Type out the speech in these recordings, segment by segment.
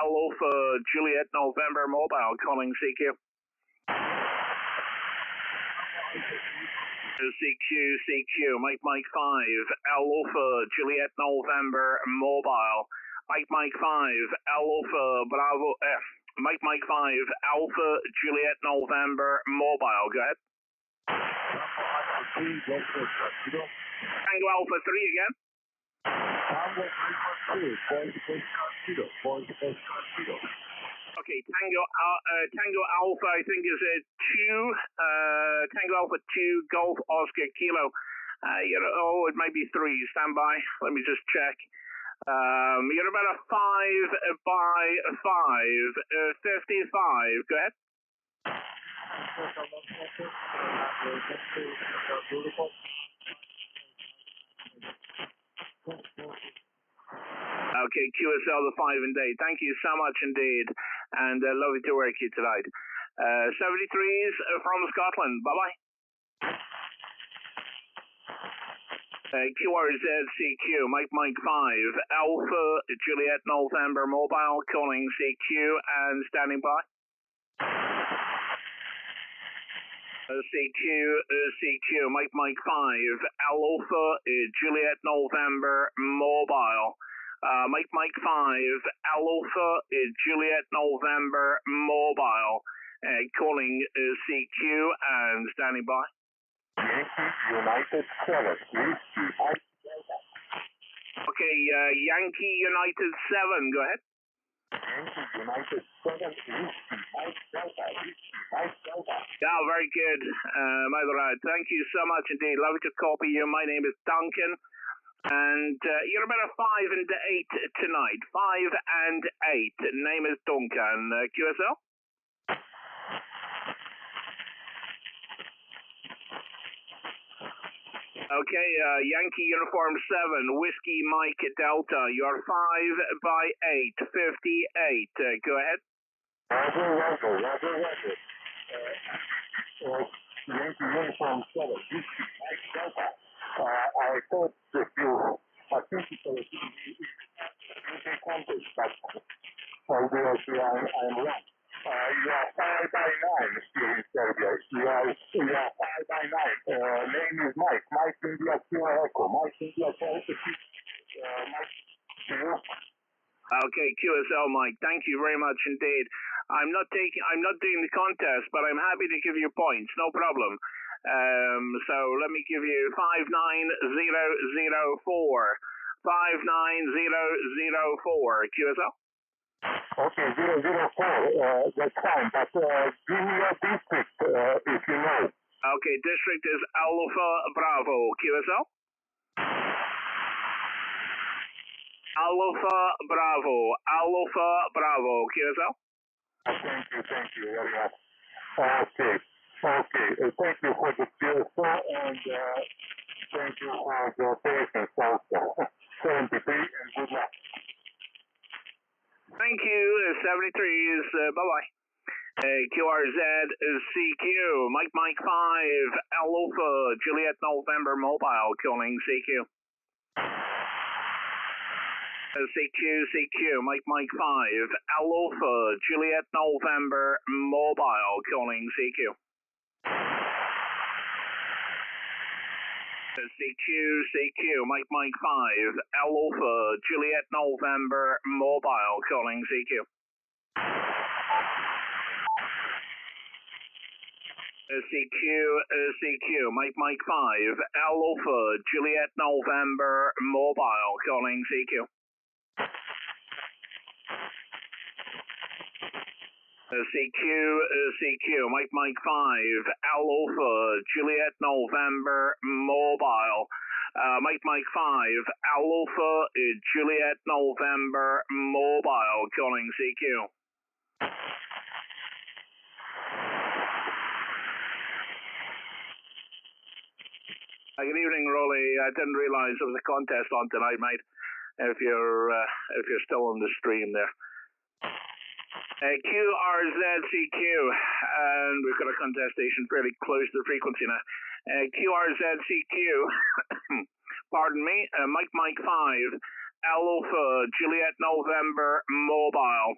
Alpha Juliet November Mobile calling CQ. CQ, Mike 5, Alpha Juliet November Mobile. Mike 5, Alpha Bravo F. Mike 5, Alpha Juliet November Mobile. Go ahead. Tango Alpha 3 again. Okay, Tango Alpha, I think is a 2. Tango Alpha 2, Golf Oscar Kilo. It might be 3. Stand by. Let me just check. You're about a 5 by 5, 55. Go ahead. Okay, QSL the 5 indeed. Thank you so much indeed, and lovely to work you tonight. 73s from Scotland. Bye bye. QRZCQ, Mike 5, Alpha Juliet November Mobile calling CQ and standing by. CQ, Mike 5, Alpha Juliet November Mobile. Mike 5, Alpha Juliet November Mobile calling CQ and standing by. United 7, Okay, Yankee United 7, go ahead. United 7, Yeah, very good, thank you so much indeed. Lovely to copy you. My name is Duncan, and you're about a 5 and 8 tonight. 5 and 8. Name is Duncan. QSL? Okay, Yankee Uniform 7, Whiskey Mike Delta. You're 5 by 8, 58. Go ahead. Roger. Yankee Uniform 7, Whiskey Mike Delta. I thought that I think it was a contest, but obviously I'm wrong. You are 5 by 9 still in Serbia. You are 5 by 9. Name is Mike. Mike India Sierra Echo. Mike India Sierra Echo. Okay, QSL Mike. Thank you very much indeed. I'm not doing the contest, but I'm happy to give you points. No problem. So let me give you 59004. 59004. QSL. Okay, 004, that's fine, but give me a district if you know. Okay, district is Alpha Bravo. QSL? Alpha Bravo. QSL? Thank you very much. Okay, thank you for the QSL and thank you for the patience also. 73 and good luck. Thank you, 73s, bye-bye. QRZ is CQ, Mike 5, Alpha, Juliet November Mobile, calling CQ. CQ, Mike 5, Alpha, Juliet November Mobile, calling CQ. CQ, Mike 5, Alpha, Juliet November Mobile, calling CQ. CQ, Mike 5, Alpha, Juliet November Mobile, calling CQ. CQ, Mike 5, Alpha, Juliet November Mobile. Mike 5, Alpha, Juliet November Mobile, calling CQ. Good evening, Rolly. I didn't realize there was a contest on tonight, mate. If you're still on the stream there. QRZCQ, and we've got a contest station fairly close to the frequency now. QRZCQ, pardon me, Mike 5, Alpha, Juliet November Mobile.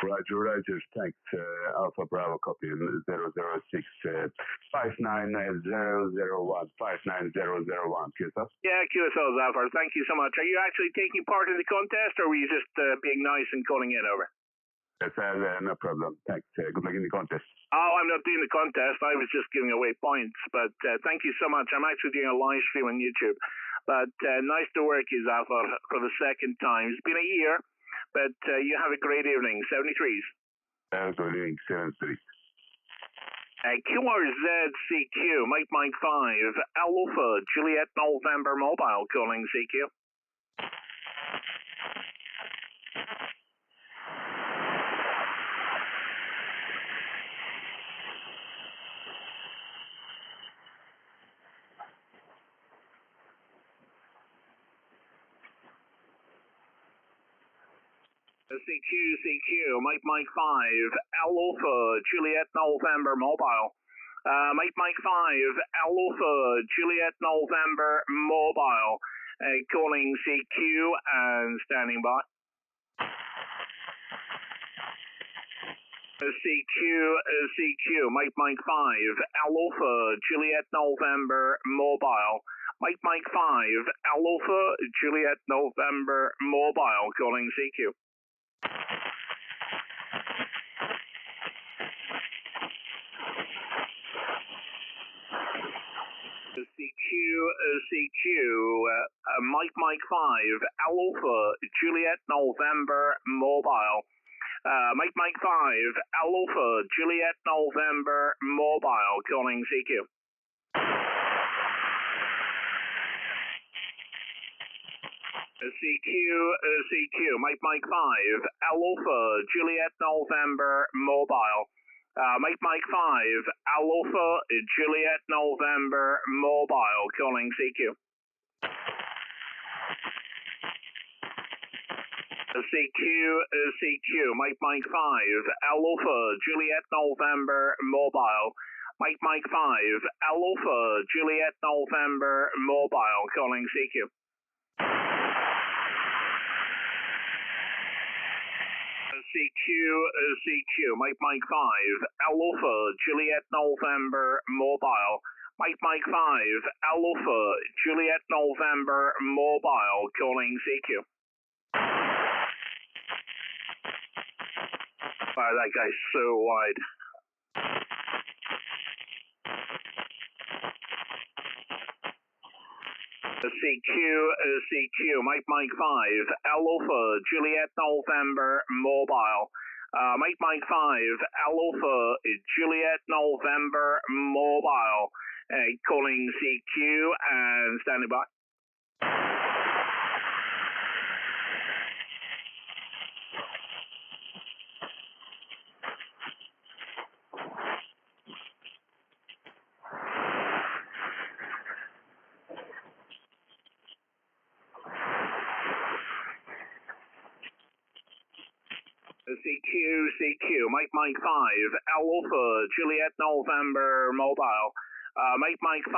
Roger, thanks. Alpha Bravo copy 006 59001 59001. QSL? Yeah, QSL Zafar. Thank you so much. Are you actually taking part in the contest, or were you just being nice and calling in over? Yes, no problem. Thanks. Good luck in the contest. Oh, I'm not doing the contest. I was just giving away points. But thank you so much. I'm actually doing a live stream on YouTube. But nice to work you, Zafar, for the second time. It's been a year, but you have a great evening. 73s. Good evening, 73. QRZCQ, Mike 5, Alpha, Juliet November Mobile, calling CQ. CQ, Mike 5, Alpha, Juliet November Mobile. Mike 5, Alpha, Juliet November Mobile, calling CQ and standing by. CQ, Mike 5, Alpha, Juliet November Mobile. Mike 5, Alpha, Juliet November Mobile, calling CQ. CQ, Mike 5, Alpha, Juliet November Mobile. Mike 5, Alpha, Juliet November Mobile, calling CQ. CQ, Mike 5, Alpha, Juliet November Mobile. Mike 5, Alpha, Juliet November Mobile, calling CQ. CQ, Mike 5, Alpha, Juliet November Mobile. Mike 5, Alpha, Juliet November Mobile, calling CQ. CQ, Mike 5, Alpha, Juliet November Mobile. Mike 5, Alpha, Juliet November Mobile, calling CQ. Wow, that guy's so wide. CQ, Mike 5, Alpha, Juliet November Mobile. Mike 5, Alpha, Juliet November Mobile, calling CQ and standing by. CQ, Mike 5, Alpha, Juliet November Mobile. Mike 5,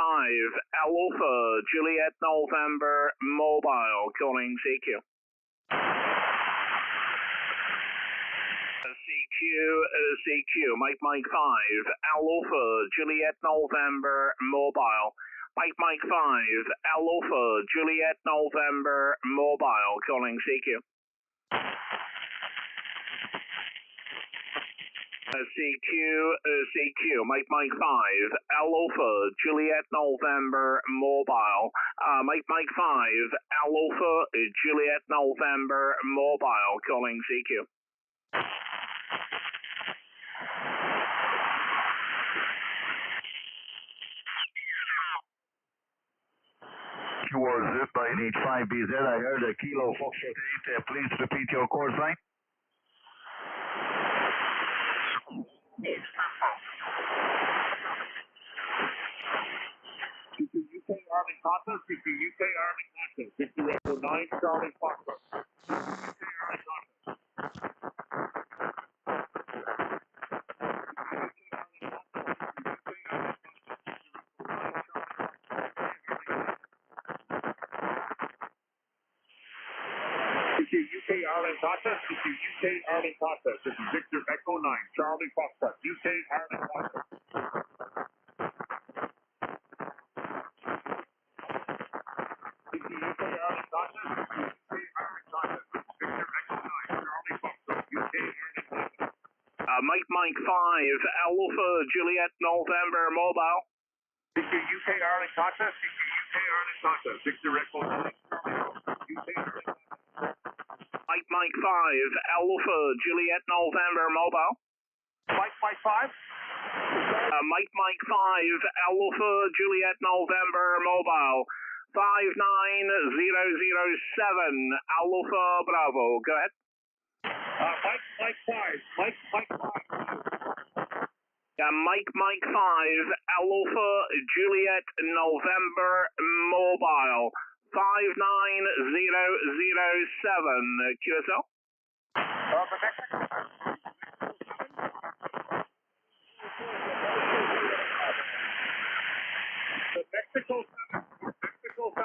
Alpha, Juliet November Mobile, calling CQ. CQ, Mike 5, Alpha, Juliet November Mobile. Mike 5, Alpha, Juliet November Mobile, calling CQ. CQ, Mike 5, Alpha, Juliet November Mobile. Mike 5, Alpha, Juliet November Mobile, calling CQ. QRZ 985BZ, I heard a Kilo Foxtrot 8. Please repeat your course line. UK Army Contact, UK Army Contact, 50 9 Charlie Foxtrot. UK Ireland Tata, CQ UK Ireland Tata. This is Victor Echo 9, Charlie Foxtrot, UK Ireland Tata. CQ UK Ireland Tata, UK Ireland Tata. This is Victor Echo 9, Charlie Foxtrot, UK Ireland Tata. Mike 5, Alpha Juliet November Mobile. CQ UK Ireland Tata, CQ UK Ireland Tata. Victor Echo 9, Charlie Foxtrot, UK Ireland Tata. Mike 5, Alpha Juliet November Mobile. Mike 5. Mike 5, Alpha Juliet November Mobile. 59007, Alpha Bravo. Go ahead. Mike 5. Yeah, Mike 5, Alpha Juliet November Mobile. 59007, QSL. Mexico 7.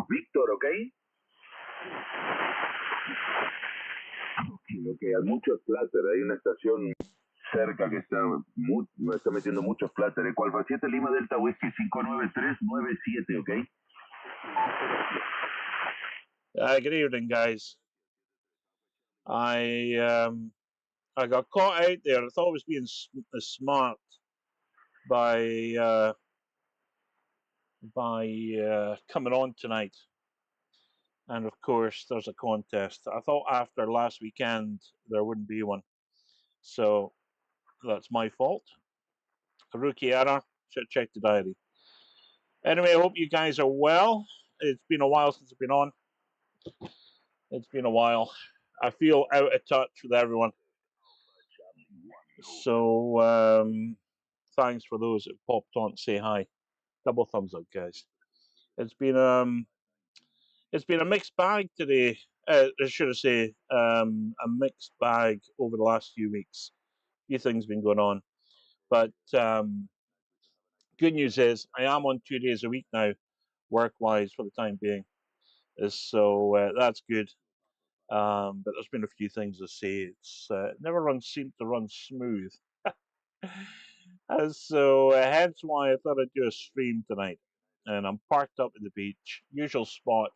Víctor, ¿ok? Ok, hay muchos flutter, hay una estación cerca que me está metiendo muchos flutter. Alfa 7 Lima Delta Whisky 59397, ¿ok? Good evening, guys. I got caught out there. I thought I was being smart by coming on tonight, and of course there's a contest. I thought after last weekend there wouldn't be one, so that's my fault. A rookie error. Should check the diary. Anyway, I hope you guys are well. It's been a while since I've been on. It's been a while. I feel out of touch with everyone. So thanks for those that popped on to say hi. Double thumbs up, guys. It's been a mixed bag today. I should say a mixed bag over the last few weeks. A few things been going on, but good news is I am on 2 days a week now, work-wise for the time being. So that's good. But there's been a few things to say. It's never seemed to run smooth. So hence why I thought I'd do a stream tonight. And I'm parked up at the beach, usual spot.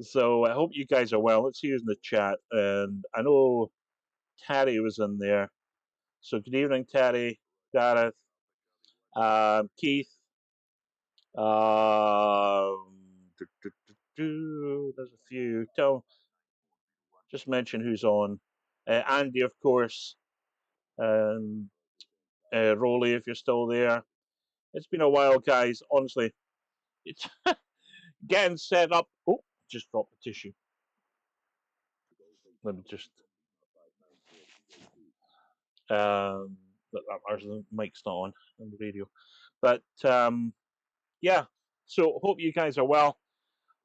So I hope you guys are well. Let's see who's in the chat. And I know Terry was in there. So good evening, Terry, Gareth, Keith. There's a few. Just mention who's on. Andy, of course. Rolly, if you're still there. It's been a while, guys. Honestly, it's getting set up. Oh, just dropped the tissue. Let me just. The mic's not on the radio, but yeah. So hope you guys are well.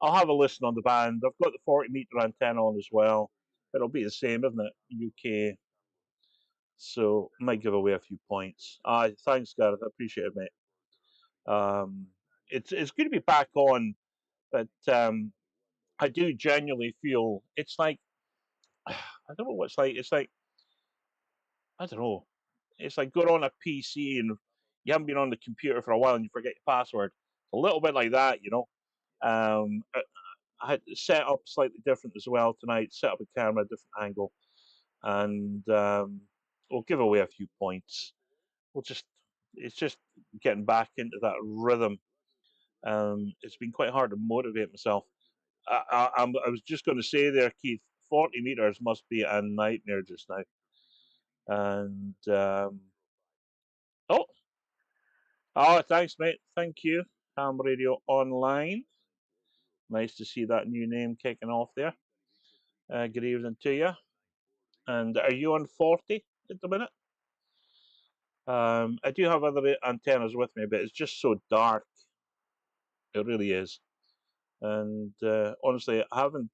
I'll have a listen on the band. I've got the 40-meter antenna on as well. It'll be the same, isn't it? UK. So might give away a few points. Thanks, Gareth. I appreciate it, mate. It's good to be back on, but I do genuinely feel it's like I don't know what it's like. It's like I don't know. It's like going on a PC and you haven't been on the computer for a while and you forget your password. It's a little bit like that, you know. I had to set up slightly different as well tonight. Set up a camera, different angle, and we'll give away a few points. It's just getting back into that rhythm. It's been quite hard to motivate myself. I was just going to say there, Keith. 40 meters must be a nightmare just now. And oh, thanks, mate. Thank you. Ham Radio Online. Nice to see that new name kicking off there. Good evening to you. And are you on 40 at the minute? I do have other antennas with me, but it's just so dark. It really is. And honestly, I haven't.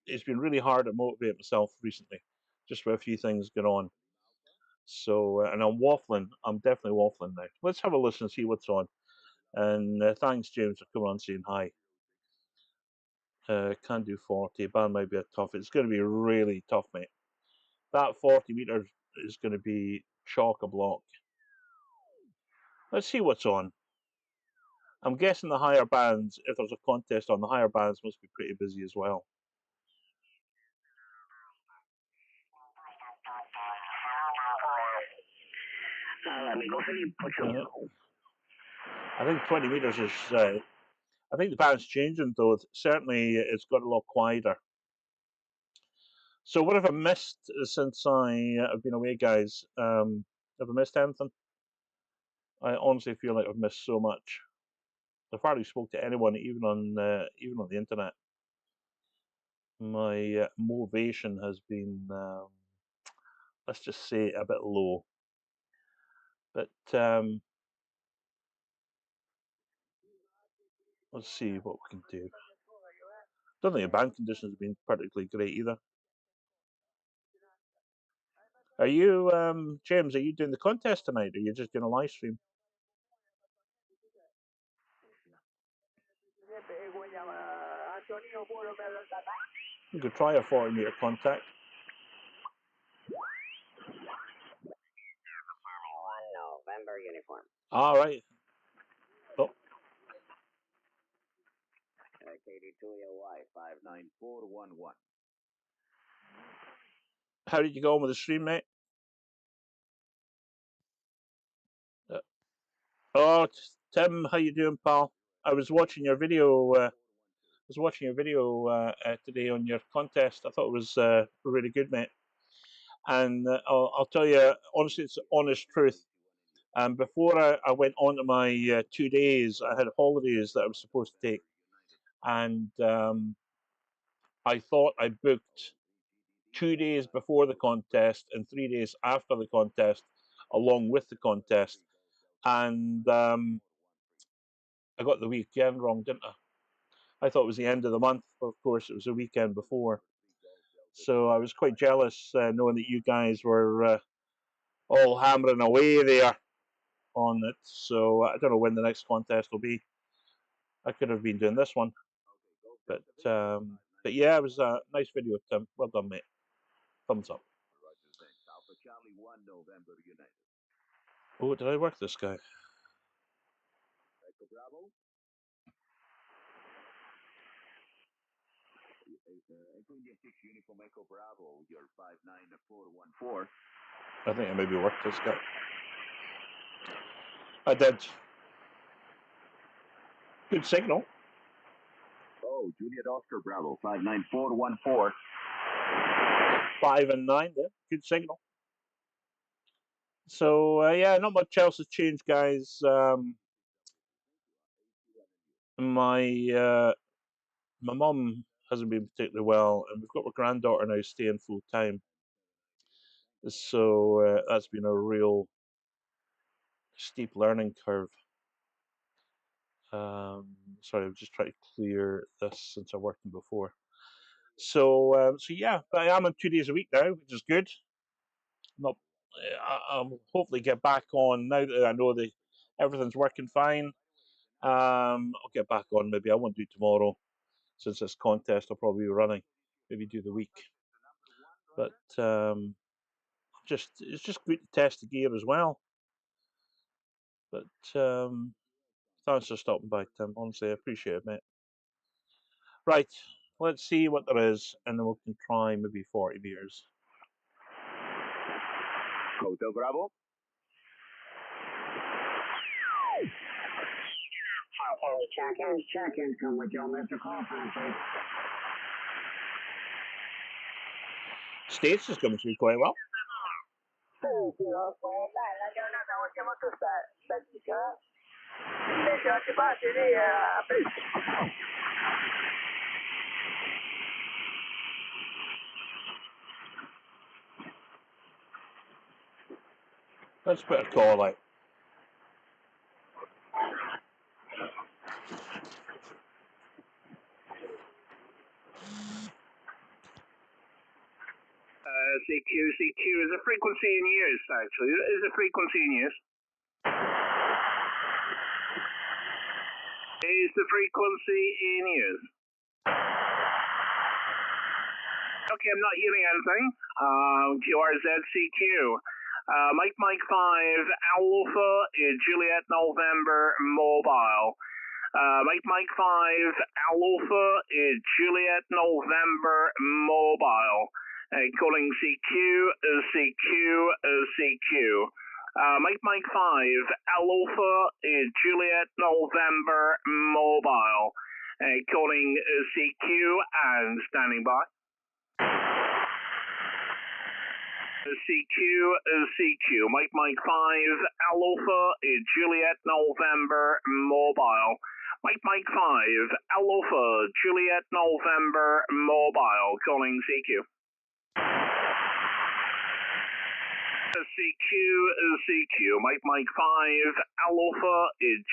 It's been really hard to motivate myself recently, just with a few things going on. So, and I'm waffling. I'm definitely waffling now. Let's have a listen and see what's on. And thanks, James, for coming on saying hi. Can't do 40. Band might be a tough. It's going to be really tough, mate. That 40 meters is going to be chock-a-block. Let's see what's on. I'm guessing the higher bands, if there's a contest on, the higher bands must be pretty busy as well. I think 20 meters is... I think the band's changing, though. Certainly, it's got a lot quieter. So what have I missed since I've been away, guys? Have I missed anything? I honestly feel like I've missed so much. I've hardly spoke to anyone, even on the internet. My motivation has been, let's just say, a bit low. But let's see what we can do. Don't think the band conditions have been particularly great either. Are you, James? Are you doing the contest tonight, or are you just doing a live stream? You could try a 40-meter contact. November uniform. All right. Oh. KD2EOY 59411. How did you go on with the stream, mate? Oh, Tim, how you doing, pal? I was watching your video. Today on your contest. I thought it was really good, mate. And I'll tell you, honestly, it's the honest truth. Before I went on to my 2 days, I had holidays that I was supposed to take, and I thought I booked 2 days before the contest and 3 days after the contest, along with the contest, and I got the weekend wrong, didn't I? I thought it was the end of the month. Of course, it was the weekend before. So I was quite jealous knowing that you guys were all hammering away there on it. So I don't know when the next contest will be. I could have been doing this one. But yeah, it was a nice video, Tim. Well done, mate. Thumbs up. Oh, did I work this guy? I think I maybe worked this guy. I did. Good signal. Oh, Juliet Oscar Bravo 59414. 5 and 9 there. Good signal. So yeah, not much else has changed, guys. My mum hasn't been particularly well, and we've got my granddaughter now staying full time. So that's been a real steep learning curve. Sorry, I'm just trying to clear this since I worked before. So yeah, but I am on 2 days a week now, which is good. I'll hopefully get back on now that I know that everything's working fine. I'll get back on. Maybe I won't do tomorrow, since this contest I'll probably be running. Maybe do the week. But it's just good to test the gear as well. But thanks for stopping by, Tim. Honestly, I appreciate it, mate. Right, let's see what there is, and then we can try maybe 40 meters. Hotel Bravo. Check in. Come with your Mr. Coffin, please. States is coming through quite well. Let's put a call out. CQ is a frequency in years, actually. It is a frequency in years. Is the frequency in years? Okay, I'm not hearing anything. QRZCQ. Mike 5 Alpha Juliet November Mobile. Mike 5 Alpha Juliet November Mobile. Calling CQ. Mike 5 Alpha Juliet November Mobile. Calling CQ and standing by. CQ. Mike 5 Alpha Juliet November Mobile. Mike 5 Alpha Juliet November Mobile. Calling CQ. CQ. Mike 5 Alpha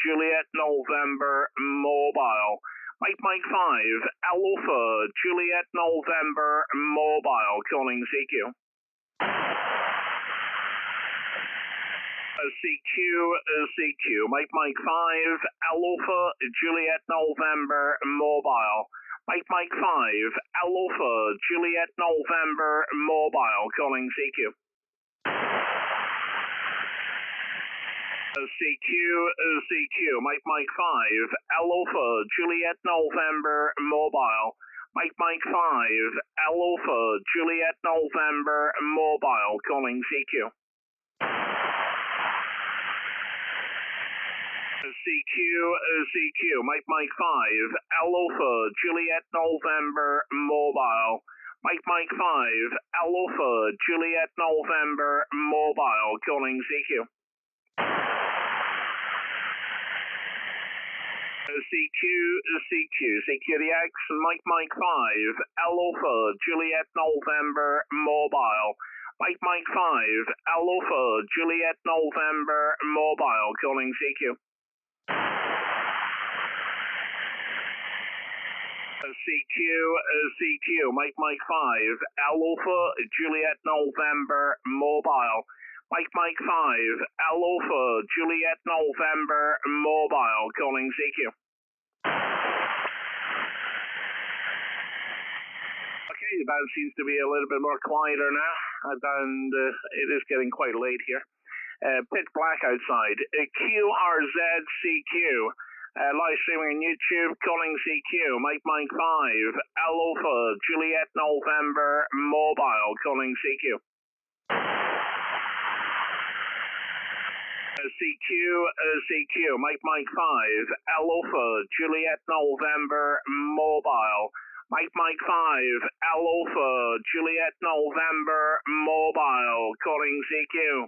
Juliet November Mobile. Mike 5 Alpha Juliet November Mobile. Calling CQ. CQ. Mike 5 Alpha Juliet November Mobile. Mike 5 Alpha Juliet November Mobile. Calling CQ. CQ. Mike 5 Alpha Juliet November Mobile. Mike 5 Alpha Juliet November Mobile. Calling CQ. CQ. Mike 5 Alpha Juliet November Mobile. Mike 5 Alpha Juliet November Mobile. Calling CQ. CQ the X. Mike 5 Alpha Juliet November Mobile. Mike 5 Alpha Juliet November Mobile. Calling CQ. CQ. Mike 5 Alpha Juliet November Mobile. Mike 5 Alpha Juliet November Mobile. Calling CQ. Okay, the band seems to be a little bit more quieter now, and it is getting quite late here. Pitch black outside. QRZCQ. Live streaming on YouTube. Calling CQ. Mike 5 Alpha Juliet November Mobile. Calling CQ. CQ. Mike 5 Alpha Juliet November Mobile. Mike 5 Alpha Juliet November Mobile. Calling CQ.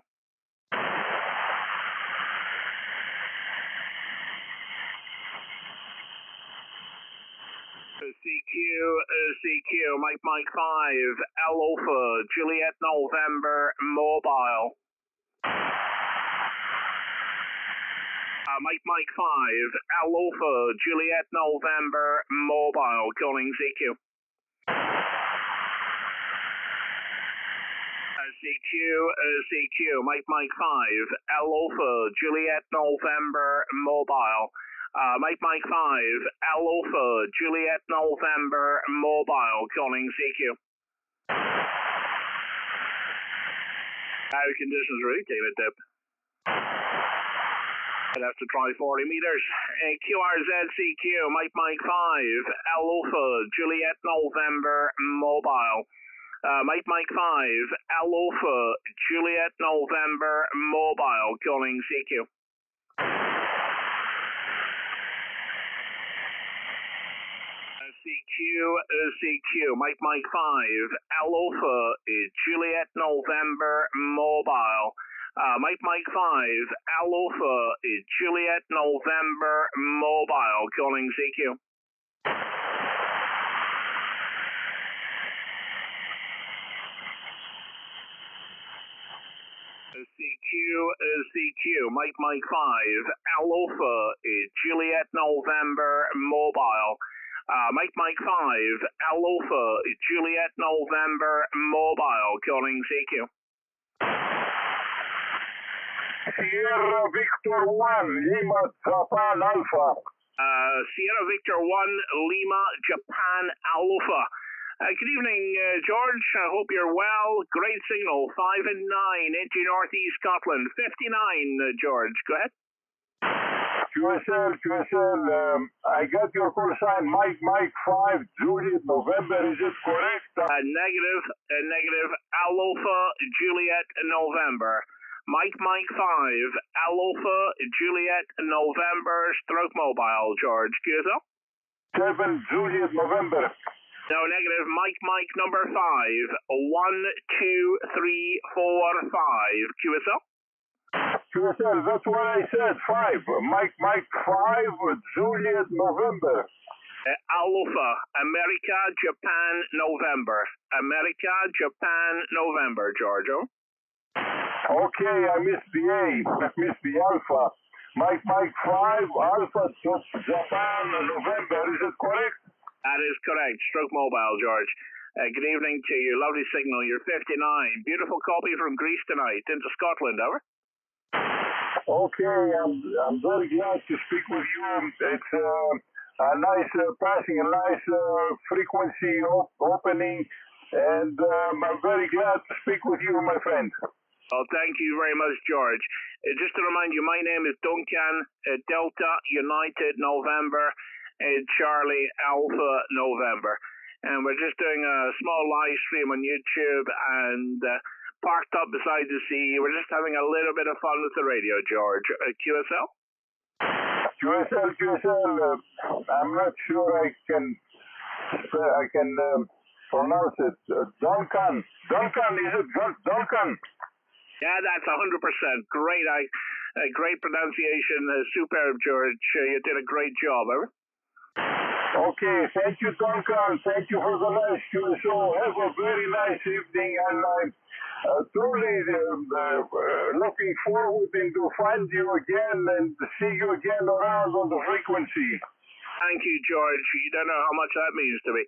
CQ. Mike 5 Alpha Juliet November Mobile. Mike 5 Alpha Juliet November Mobile. Calling CQ. CQ. Mike 5 Alpha Juliet November Mobile. Mike 5 Alpha Juliet November Mobile. Calling CQ. How conditions really taking a dip. I'd have to try 40 meters. QRZCQ. Mike 5 Alpha Juliet November Mobile. Mike 5 Alpha Juliet November Mobile. Calling CQ. CQ. Mike 5 Alpha Juliet November Mobile. Mike 5 Alpha Juliet November Mobile. Calling CQ. CQ. Mike 5 Alpha Juliet November Mobile. Mike 5 Alpha Juliet November Mobile. Calling CQ. Sierra Victor 1 Lima Japan Alpha. Sierra Victor 1 Lima Japan Alpha. Good evening, George. I hope you're well. Great signal, 5 and 9 into northeast Scotland. 59, George. Go ahead. QSL, I got your call sign, Mike 5, Juliet, November, is it correct? Negative, Alpha, Juliet, November. Mike 5, Alpha, Juliet, November, stroke mobile, George. QSL? 7, Juliet, November. No, negative, Mike number 5, 1, 2, 3, 4, 5. QSL? QSL, that's what I said, 5. Mike 5, Juliet, November. Alpha, America, Japan, November. America, Japan, November, Giorgio. Okay, I missed the A. I missed the Alpha. Mike 5, Alpha, Japan, November. Is it correct? That is correct. Stroke mobile, George. Good evening to you. Lovely signal. You're 59. Beautiful copy from Greece tonight into Scotland, over. Okay, I'm very glad to speak with you. It's a nice passing, a nice frequency opening, and I'm very glad to speak with you, my friend. Well, thank you very much, George. Just to remind you, my name is Duncan, Delta United November, Charlie Alpha November. And we're just doing a small live stream on YouTube and parked up beside the sea. We're just having a little bit of fun with the radio, George. QSL? QSL, I'm not sure I can pronounce it. Duncan, is it Duncan? Yeah, that's 100%. Great pronunciation. Superb, George. You did a great job, ever. Okay, thank you, Duncan. Thank you for the nice show. Have a very nice evening, and I'm truly looking forward to find you again and see you again around on the frequency. Thank you, George. You don't know how much that means to me.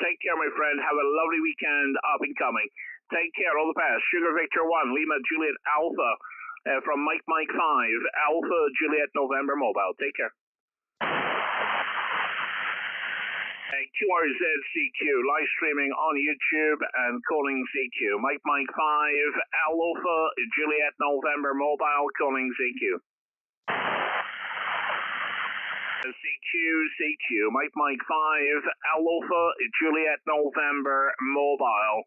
Take care, my friend. Have a lovely weekend up and coming. Take care. All the best. Sugar Victor 1, Lima Juliet Alpha, from Mike 5, Alpha Juliet November Mobile. Take care. QRZCQ, live streaming on YouTube and calling CQ. Mike 5, Alpha Juliet November Mobile, calling CQ. CQ, Mike 5, Alpha Juliet November Mobile.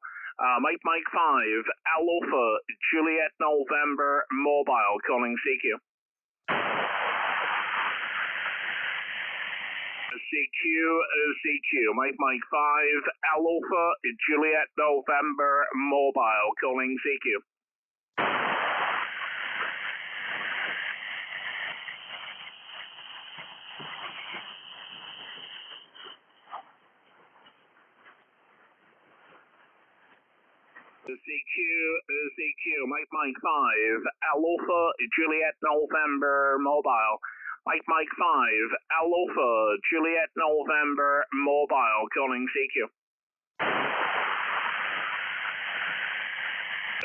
Mike 5, Alpha Juliet November Mobile, calling CQ. CQ, Mike 5, Alpha Juliet November Mobile, calling CQ. CQ, Mike 5, Alpha Juliet November Mobile. Mike 5, Alpha Juliet November Mobile, calling CQ.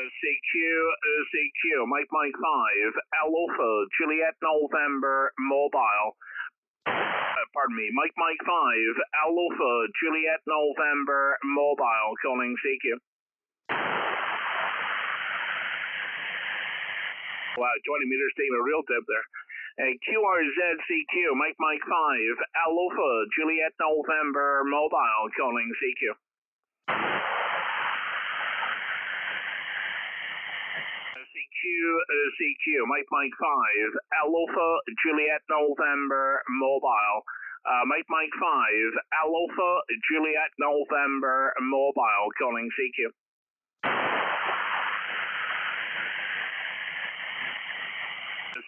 CQ, Mike 5, Alpha Juliet November Mobile. Pardon me, Mike 5, Alpha Juliet November Mobile, calling CQ. Wow, 20 meters taking a real tip there. QRZCQ, Mike 5, Alpha Juliet November Mobile, calling CQ. CQ, Mike 5, Alpha Juliet November Mobile. Mike 5, Alpha Juliet November Mobile, calling CQ.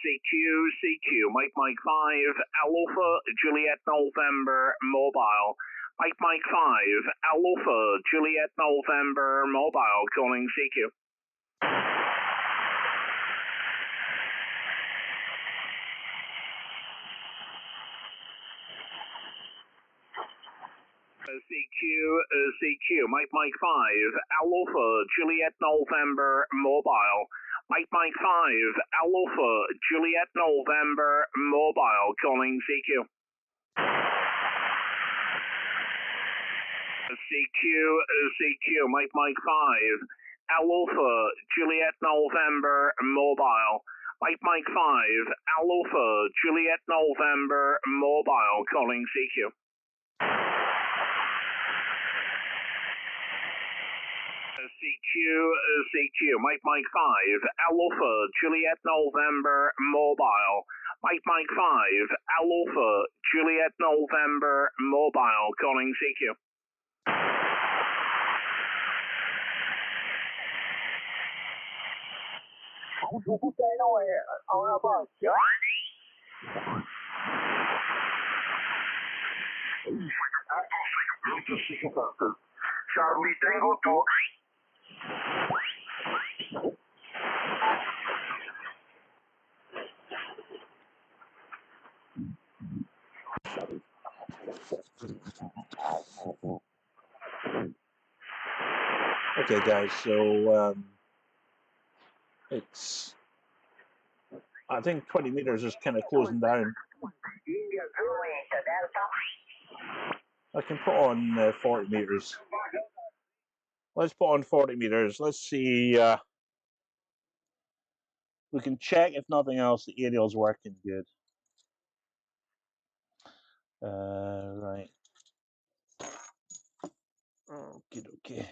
CQ, Mike 5, Alpha Juliet November Mobile. Mike 5, Alpha Juliet November Mobile, calling CQ. CQ, Mike 5, Alpha Juliet November Mobile. Mike 5, Alpha Juliet November Mobile, calling CQ. CQ, Mike 5, Alpha, Juliet November, mobile. Mike 5, Alpha, Juliet November, mobile, calling CQ. CQ, Mike 5, Alpha, Juliet November, mobile. Mike 5, Alpha, Juliet November, mobile, calling CQ. Charlie Tango 2. Okay, guys, so it's, I think 20 meters is kind of closing down. I can put on 40 meters. Let's put on 40 meters. Let's see. We can check, if nothing else, the aerial's working good. Right. Okay.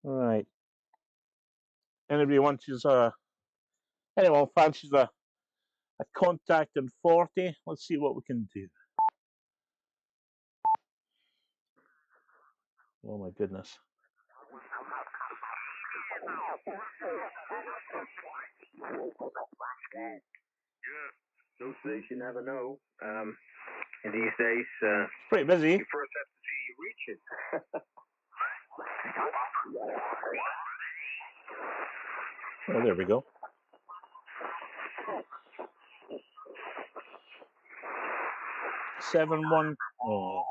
All right. Anybody fancies anyone fancies a contact in 40? Let's see what we can do. Oh my goodness. Yeah, those days you never know. In these days, Pretty busy. you first have to see you reach it. Oh, there we go. Seven one. Oh.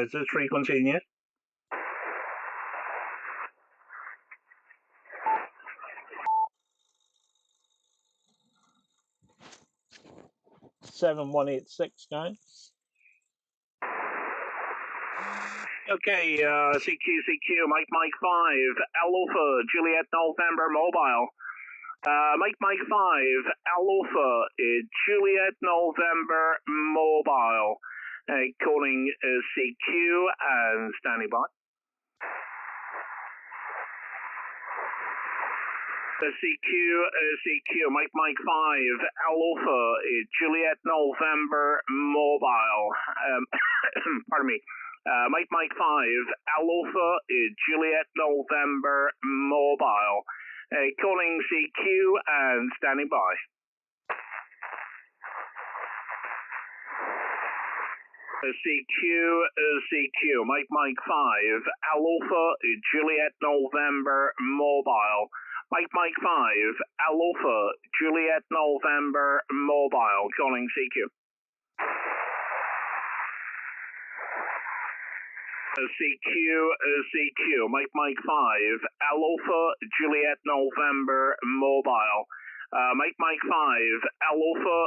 Is this frequency in yet? Seven 186, guys. Okay, CQ, Mike 5, Alpha, Juliet November, mobile. Mike 5, Alpha, Juliet November, mobile. Calling CQ and standing by. CQ, Mike 5, Alpha, Juliet November, mobile. Pardon me. Mike 5, Alpha, Juliet November, mobile. Calling CQ and standing by. CQ, Mike 5, Alpha, Juliet November, mobile. Mike 5, Alpha, Juliet November, mobile, calling CQ. CQ, Mike 5, Alpha, Juliet November, mobile. Mike 5, Alpha,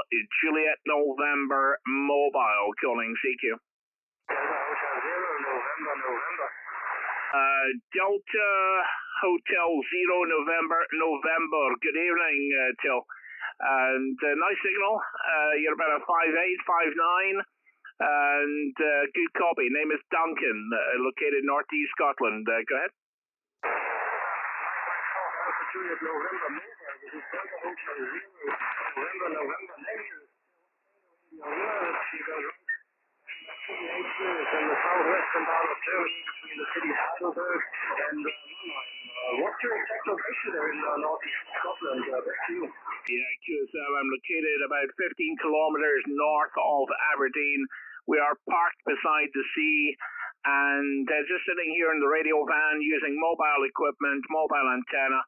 Juliet November, mobile, calling CQ. Delta Hotel 0 November. Good evening, Till. And nice signal. You're about a 5'8", 5'9", and good copy. Name is Duncan, located northeast Scotland. Go ahead. In the southwestern part of Germany, between the cities Heidelberg and Mannheim. What's your exact location there in northeast Scotland? Back to you. Yeah, QSL, I'm located about 15 kilometers north of Aberdeen. We are parked beside the sea and just sitting here in the radio van using mobile equipment, mobile antenna,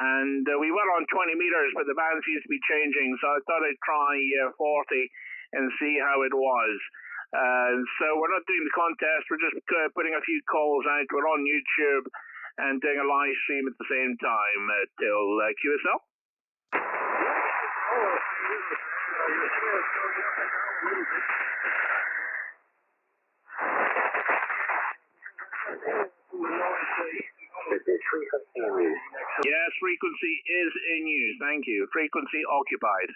and we were on 20 meters, but the band seems to be changing, so I thought I'd try 40 and see how it was. So we're not doing the contest, we're just putting a few calls out. We're on YouTube and doing a live stream at the same time till QSL. Yes, frequency is in use. Thank you. Frequency occupied.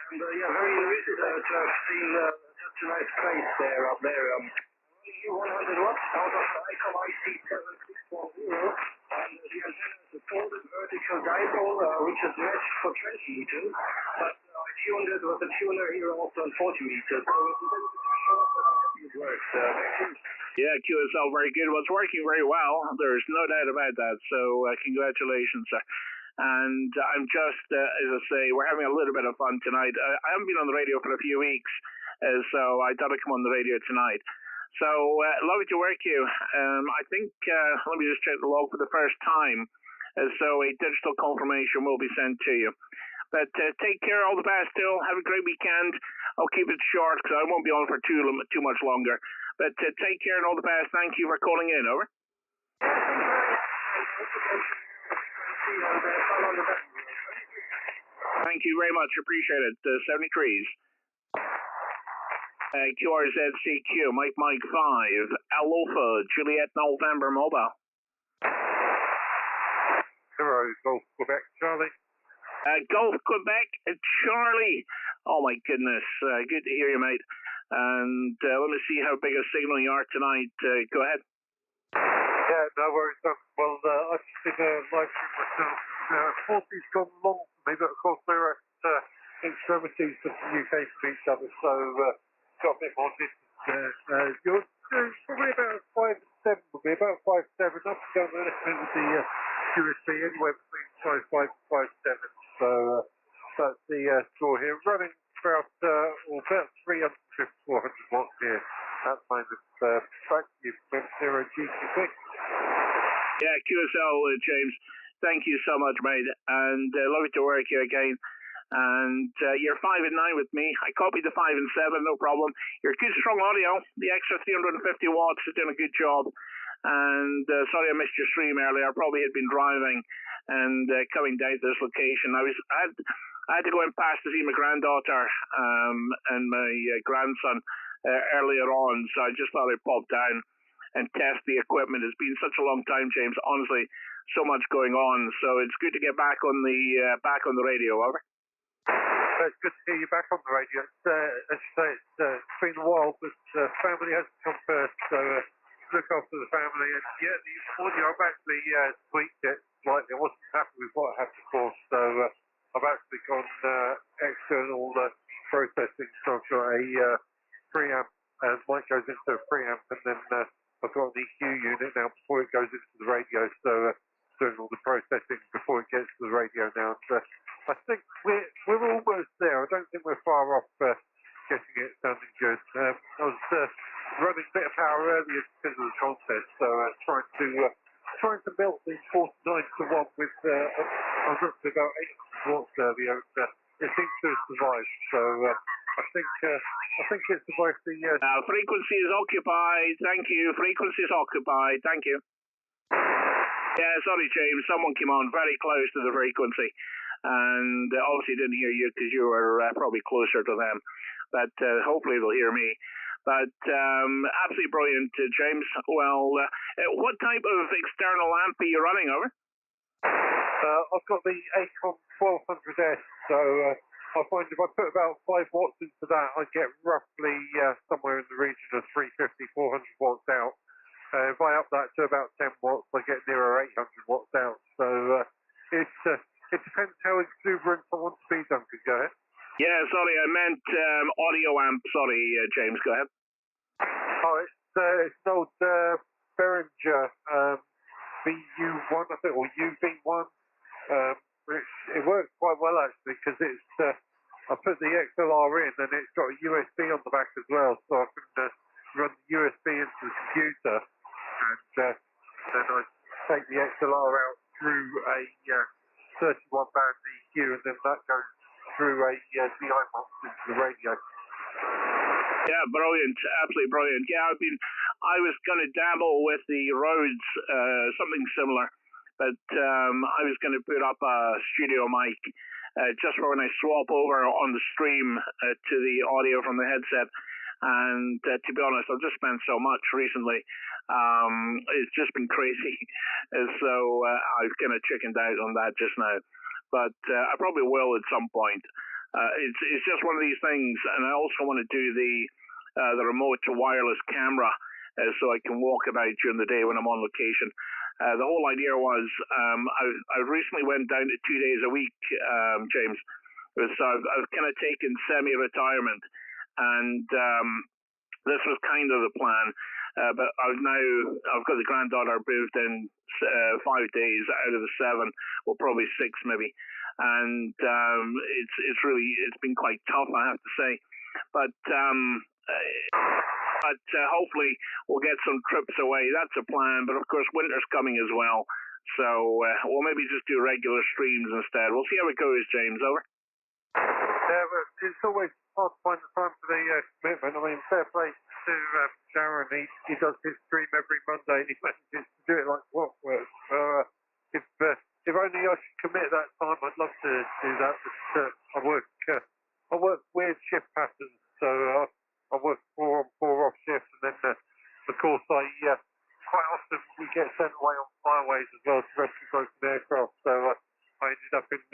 And yeah, very nice to have seen such a nice place there up there. 100 watts out of the ICOM IC7610, and the antenna is a folded vertical dipole, which is matched for 20 meters, but I tuned it with a tuner here also on 40 meters, so it's a little bit too short, but I'm happy it works. Yeah, QSL, very good. Well, it's working very well. There's no doubt about that, so congratulations, sir. And I'm just, as I say, we're having a little bit of fun tonight. I haven't been on the radio for a few weeks, so I thought I'd come on the radio tonight. So, lovely to work you. I think, let me just check the log for the first time. So a digital confirmation will be sent to you. But take care, all the best still. Have a great weekend. I'll keep it short because I won't be on for too much longer. But take care and all the best. Thank you for calling in. Over. Thank you very much. Appreciate it. 73s. QRZCQ, Mike 5, Alpha, Juliet November Mobile. Hello, Golf Quebec, Charlie. Golf Quebec, Charlie. Oh my goodness, good to hear you, mate. And let me see how big a signal you are tonight. Go ahead. Yeah, no worries. Well, I've just been live stream myself. 40's gone long for me, but of course we're at extremities of the UK from each other, so got a bit more distance. You're probably about 5'7", will be about 5'7", up and down a little bit with the QSB, anywhere between 5'5" and 5'7", so that's the score here. Running about 350, 400 watts here at the moment. Back to you from M0 GTP. Yeah, QSL, James, thank you so much, mate, and lovely to work you again. And you're 5 and 9 with me. I copied the 5 and 7, no problem. You're good, strong audio. The extra 350 watts is doing a good job. And sorry I missed your stream earlier. I probably had been driving and coming down to this location. I had to go in past to see my granddaughter and my grandson earlier on, so I just thought I'd pop down and test the equipment. It's been such a long time, James. Honestly, so much going on. So it's good to get back on the radio. Over. It's good to hear you back on the radio. As you say, it's been a while, but family has to come first, so look after the family. And yeah, the audio, I've actually tweaked it slightly. I wasn't happy with what I had before, so I've actually gone external processing. So I've got a preamp, and mic goes into a preamp, and then I've got an EQ unit now before it goes into the radio, so doing all the processing before it gets to the radio now. And, I think we're almost there. I don't think we're far off getting it sounding good. I was running a bit of power earlier because of the contest, so trying to melt the 49-1 with I was up to about 800 watts earlier. It seems to have survived. So I think it survived the. Frequency is occupied. Thank you. Frequency is occupied. Thank you. Yeah, sorry, James. Someone came on very close to the frequency. And obviously didn't hear you because you were probably closer to them, but hopefully they'll hear me. But absolutely brilliant, James. Well, what type of external amp are you running, over? I've got the ACOM 1200S, so I find if I put about 5 watts into that, I get roughly somewhere in the region of 350, 400 watts out. If I up that to about 10 watts, I get nearer 800 watts out. So it depends how exuberant I want to be, Duncan. Go ahead. Yeah, sorry, I meant audio amp. Sorry, James, go ahead. Oh, it's an old Behringer VU1, I think, or UV1. It works quite well, actually, because it's I put the XLR in and it's got a USB on the back as well, so I can run the USB into the computer, and then I take the XLR out through a 31 band EQ, and then that goes through a DI box into the radio. Yeah, brilliant, absolutely brilliant. Yeah, I was going to dabble with the Rhodes, something similar, but I was going to put up a studio mic just for when I swap over on the stream to the audio from the headset. And to be honest, I've just spent so much recently. It's just been crazy. So I've kind of chickened out on that just now. But I probably will at some point. It's just one of these things. And I also want to do the remote to wireless camera so I can walk about during the day when I'm on location. The whole idea was I recently went down to 2 days a week, James. So I've kind of taken semi-retirement. And this was kind of the plan, but I've got the granddaughter moved in 5 days out of the 7, well probably 6 maybe, and it's been quite tough, I have to say, but hopefully we'll get some trips away. That's a plan, but of course winter's coming as well, so we'll maybe just do regular streams instead. We'll see how it goes, James. Over. Yeah, but it's always hard to find the time for the commitment. I mean, fair play to Sharon. He does his stream every Monday, and he manages to do it like clockwork. So if only I could commit that time, I'd love to do that. But I work weird shift patterns, so I work 4 on 4 off shifts, and then of course I quite often we get sent away on flyways as well to rescue broken aircraft. So I ended up in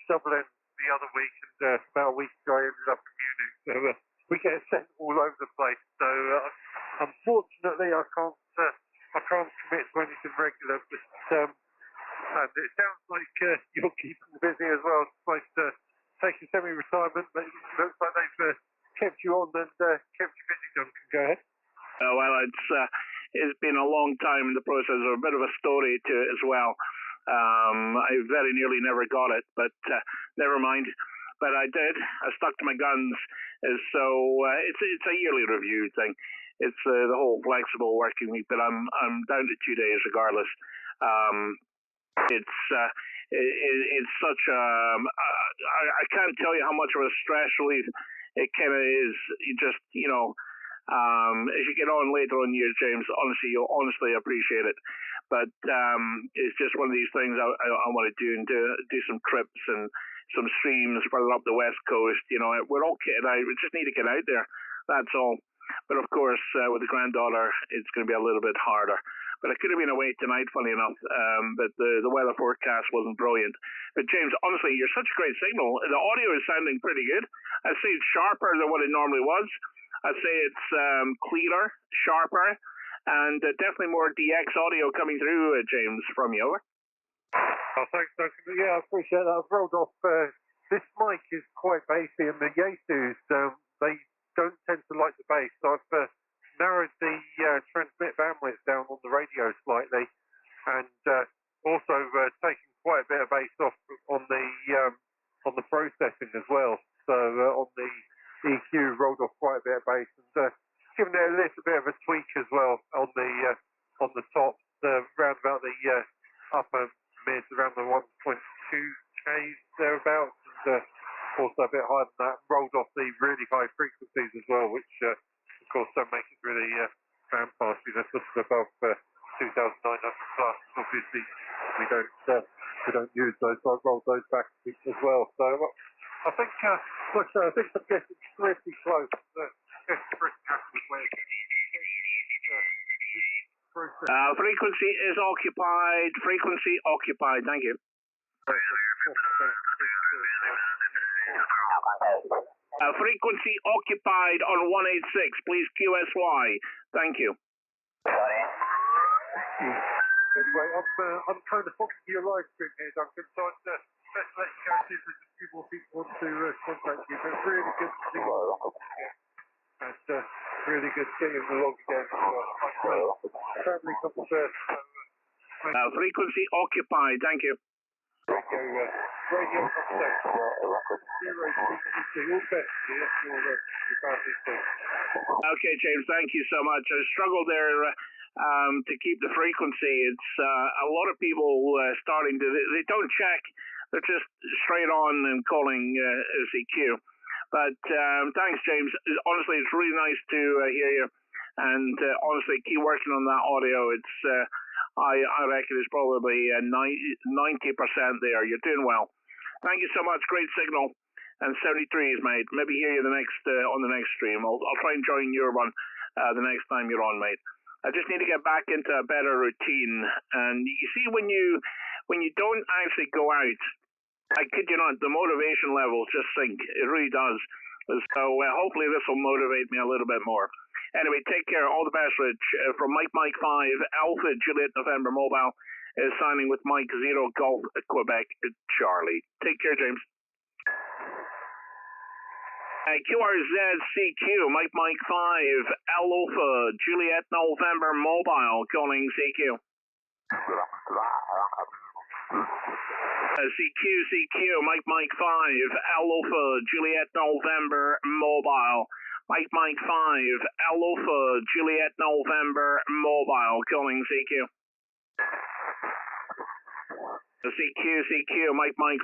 Dublin the other week, and about a week ago I ended up in Munich. So we get sent all over the place. So unfortunately I can't commit to anything regular. But and it sounds like you're keeping busy as well. Despite taking semi-retirement, but it looks like they've kept you on and kept you busy. Duncan, go ahead. Well, it's been a long time in the process. There's a bit of a story to it as well. I very nearly never got it, but never mind. But I did. I stuck to my guns. So it's a yearly review thing. It's the whole flexible working week, but I'm down to 2 days regardless. It's such a I can't tell you how much of a stress relief it kind of is. You just as you get on later on in years, James, honestly, you'll honestly appreciate it. But it's just one of these things I want to do, and do some trips and some streams further up the West Coast. We're all kitted out. We just need to get out there. That's all. But of course, with the granddaughter, it's going to be a little bit harder. But I could have been away tonight, funny enough. But the weather forecast wasn't brilliant. But James, honestly, you're such a great signal. The audio is sounding pretty good. I'd say it's sharper than what it normally was. I'd say it's clearer, sharper, and definitely more DX audio coming through, James, from you. Over. Oh, thanks, Duncan. Yeah, I appreciate that. I've rolled off. This mic is quite bassy, and the Yaesus, they don't tend to like the bass. So I've narrowed the transmit bandwidth down on the radio slightly, and also taken quite a bit of bass off on the processing as well. So on the EQ, rolled off quite a bit of bass, and given it a little bit of a tweak as well on the tops, around about the upper mid, around the 1.2K thereabouts, and also a bit higher than that. Rolled off the really high frequencies as well, which of course don't make it really fan fast. Just above 2,900 plus. Obviously, we don't use those, so I rolled those back as well. So I think, like I say, I think I'm getting pretty close. Getting pretty happy with where it's going. Frequency is occupied. Frequency occupied. Thank you. Frequency occupied on 186. Please QSY. Thank you. Anyway, I'm kind of following your live stream here, Duncan, so I'd best let you go see if there's a few more people want to contact you. But really good to see you. And really good getting along again. Family comes first. Frequency occupied. Thank you. Radio contact. 0 frequency. All best. Your family thing. Okay, James, thank you so much. I struggled there to keep the frequency. It's a lot of people starting to, they don't check. They're just straight on and calling CQ. But thanks, James. Honestly, it's really nice to hear you. And honestly, keep working on that audio. It's I reckon it's probably 90% there. You're doing well. Thank you so much. Great signal. And 73 is mate. Maybe hear you the next on the next stream. I'll try and join your one the next time you're on, mate. I just need to get back into a better routine. And you see, when you don't actually go out, I kid you not, the motivation levels just sink. It really does. So hopefully this will motivate me a little bit more. Anyway, take care. All the best, Rich. From Mike 5 Alpha Juliet November Mobile is signing with Mike 0 Golf Quebec Charlie. Take care, James. QRZCQ, Mike 5 Alpha Juliet November Mobile calling CQ. CQ, Mike 5 Alpha Juliet November Mobile. Mike 5 Alpha Juliet November Mobile calling CQ. CQ, Mike 5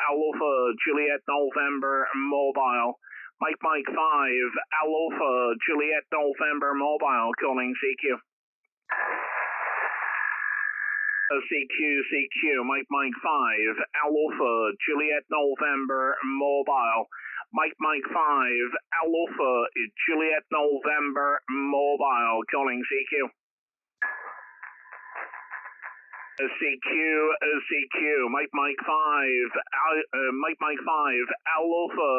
Alpha Juliet November Mobile. Mike 5 Alpha Juliet November Mobile calling CQ. CQ, Mike 5 Alpha Juliet November Mobile. Mike 5 Alpha Juliet November Mobile calling CQ. CQ, Mike 5 Alpha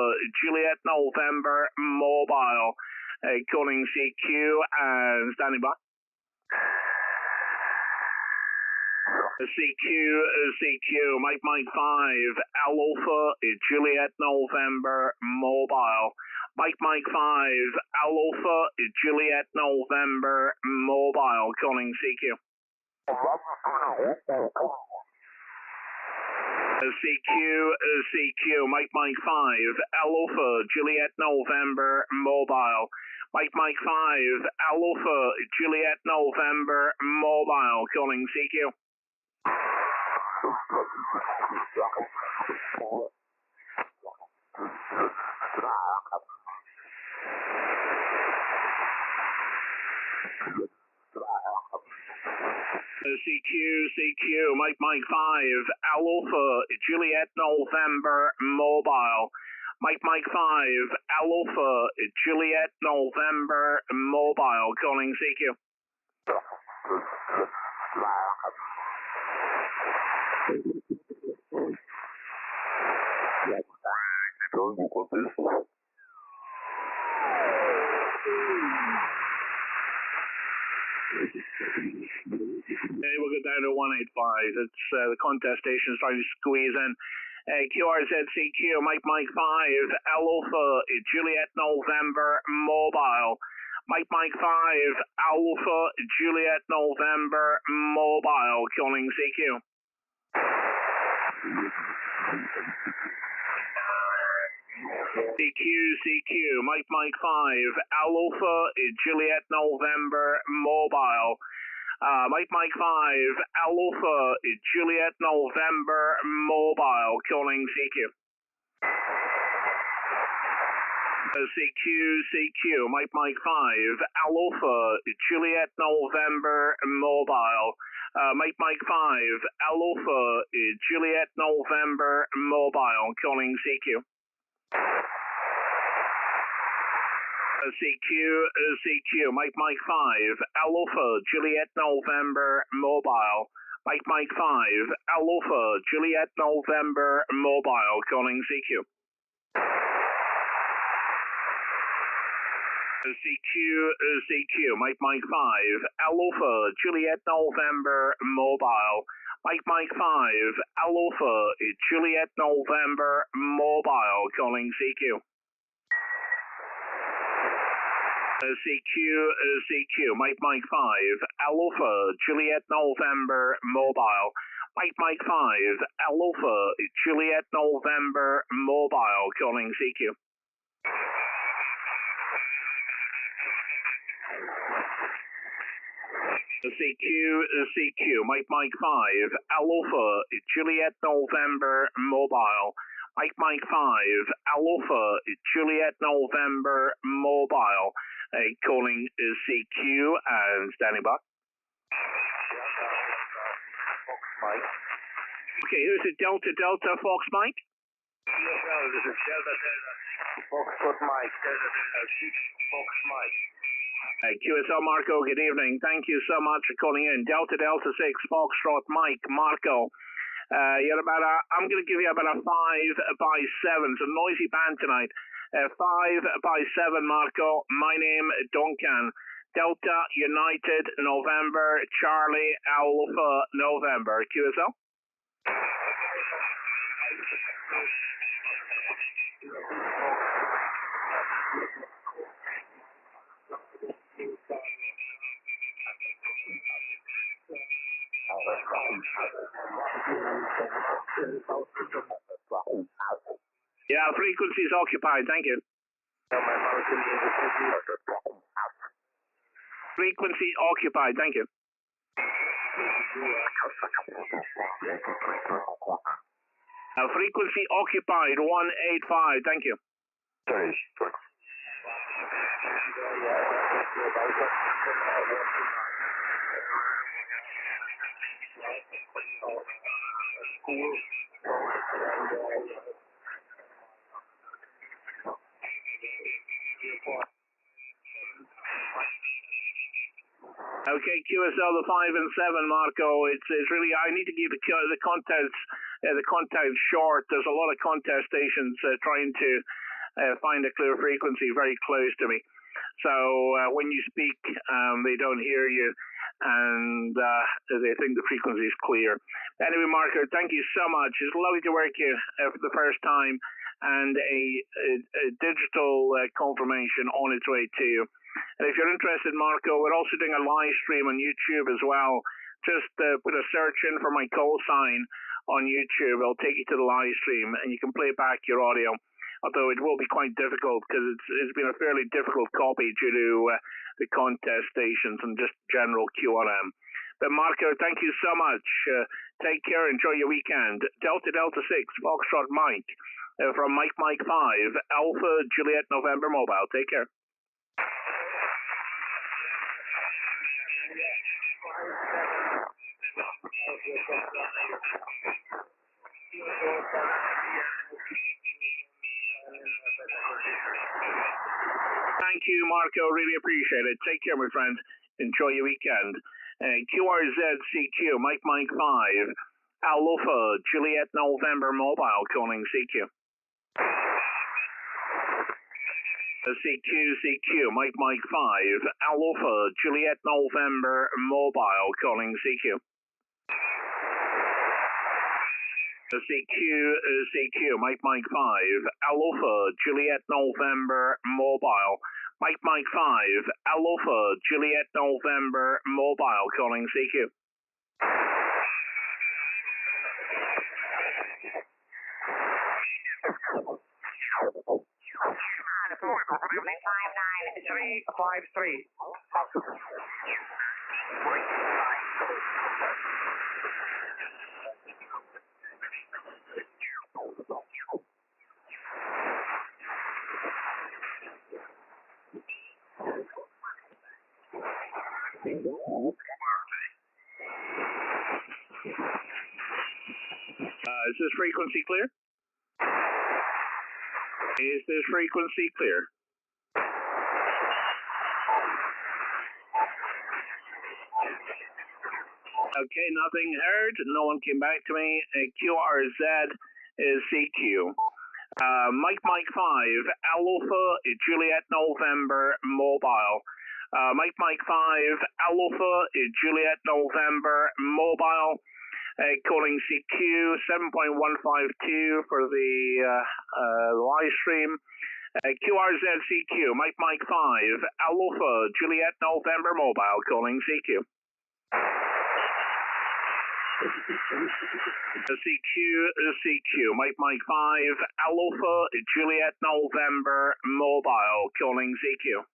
Juliet November Mobile calling CQ and standing by. CQ, Mike 5 Alpha Juliet November Mobile. Mike 5 Alpha Juliet November Mobile calling CQ. CQ, Mike 5 Alpha Juliet November Mobile. Mike 5 Alpha Juliet November Mobile calling CQ. CQ, Mike 5 Alpha Juliet November Mobile. Mike 5 Alpha Juliet November Mobile calling CQ. Okay, we'll go down to 185. It's the contest station is trying to squeeze in. QRZCQ, Mike 5 Alpha Juliet November Mobile. Mike 5 Alpha Juliet November Mobile calling CQ. CQ, Mike 5 Alpha Juliet November Mobile. Mike 5 Alpha Juliet November Mobile calling CQ. CQ, Mike 5 Alpha Juliet November Mobile. Mike 5 Alpha Juliet November Mobile calling CQ. CQ, Mike 5 Alpha Juliet November Mobile. Mike 5 Alpha Juliet November Mobile calling CQ. CQ, Mike 5 Alpha Juliet November Mobile. Mike 5 Alpha Juliet November Mobile calling CQ. CQ, Mike 5 Alpha Juliet November Mobile. Mike 5 Alpha Juliet November Mobile calling CQ. CQ, Mike 5, Alpha, Juliet November Mobile. Mike 5, Alpha, Juliet November Mobile. Calling CQ and standing by. Mike. Okay, who's it? Delta Fox Mike? Yes, no, this is Delta Foxtrot Mike. Delta 6 Fox Mike. QSL Marco, good evening. Thank you so much for calling in. Delta 6 Foxtrot Mike Marco. You're about I'm going to give you about a 5 by 7. It's a noisy band tonight. 5 by 7 Marco. My name Duncan. Delta United November Charlie Alpha November. QSL. Yeah, frequency is occupied. Thank you. Frequency occupied. Thank you. Frequency occupied 185. Thank you. Okay, QSL the 5 and 7, Marco. It's really I need to keep the content short. There's a lot of contest stations trying to find a clear frequency very close to me. So when you speak, they don't hear you, and they think the frequency is clear. Anyway, Marco, thank you so much. It's lovely to work you for the first time, and a digital confirmation on its way to you. And if you're interested, Marco, we're also doing a live stream on YouTube as well. Just put a search in for my call sign on YouTube. It'll take you to the live stream, and you can play back your audio. Although it will be quite difficult because it's been a fairly difficult copy due to the contest stations and just general QRM. But Marco, thank you so much. Take care. Enjoy your weekend. Delta 6 Foxtrot Mike from Mike 5 Alpha Juliet November Mobile. Take care. Thank you, Marco. Really appreciate it. Take care, my friend. Enjoy your weekend. QRZCQ, Mike 5, Alpha Juliet November Mobile, calling CQ. CQ, Mike 5, Alpha Juliet November Mobile, calling CQ. CQ, Mike 5, Alpha Juliet November Mobile. Mike 5, Alpha Juliet November Mobile, calling CQ. Is this frequency clear? Is this frequency clear? Okay, nothing heard. No one came back to me. QRZ is CQ. Mike 5, Alpha Juliet November Mobile. Mike 5, Alpha Juliet November Mobile. Calling CQ 7.152 for the live stream. QRZCQ, Mike 5, Alpha Juliet November Mobile, calling CQ. CQ, Mike 5, Alpha Juliet November Mobile, calling CQ.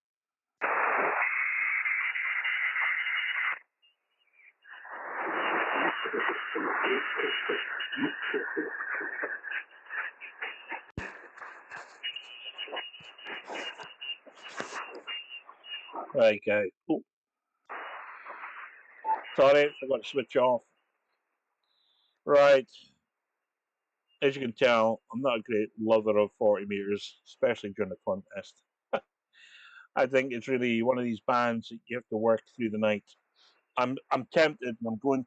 Right, guys. Oh. Sorry, forgot to switch off. Right. As you can tell, I'm not a great lover of 40 meters, especially during the contest. I think it's really one of these bands that you have to work through the night. I'm tempted, and I'm going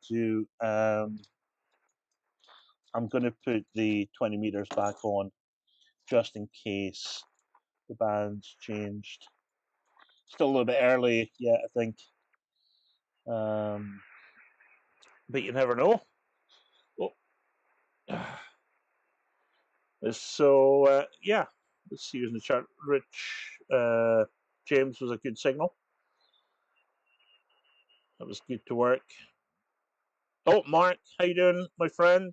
to put the 20 meters back on just in case the band's changed. Still a little bit early yet, I think. But you never know. Oh. So, yeah, let's see who's in the chat. Rich, James was a good signal. That was good to work. Oh, Mark, how you doing, my friend?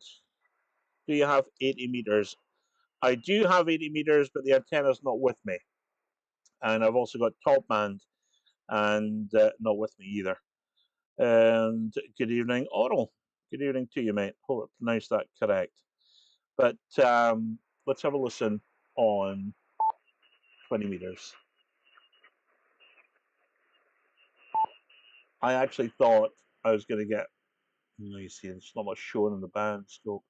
Do you have 80 meters? I do have 80 meters, but the antenna's not with me. And I've also got top band and not with me either. And good evening, Oral. Good evening to you, mate. Hope I pronounced that correct. But let's have a listen on 20 meters. I actually thought I was going to get, you see, it's not much shown in the band scope.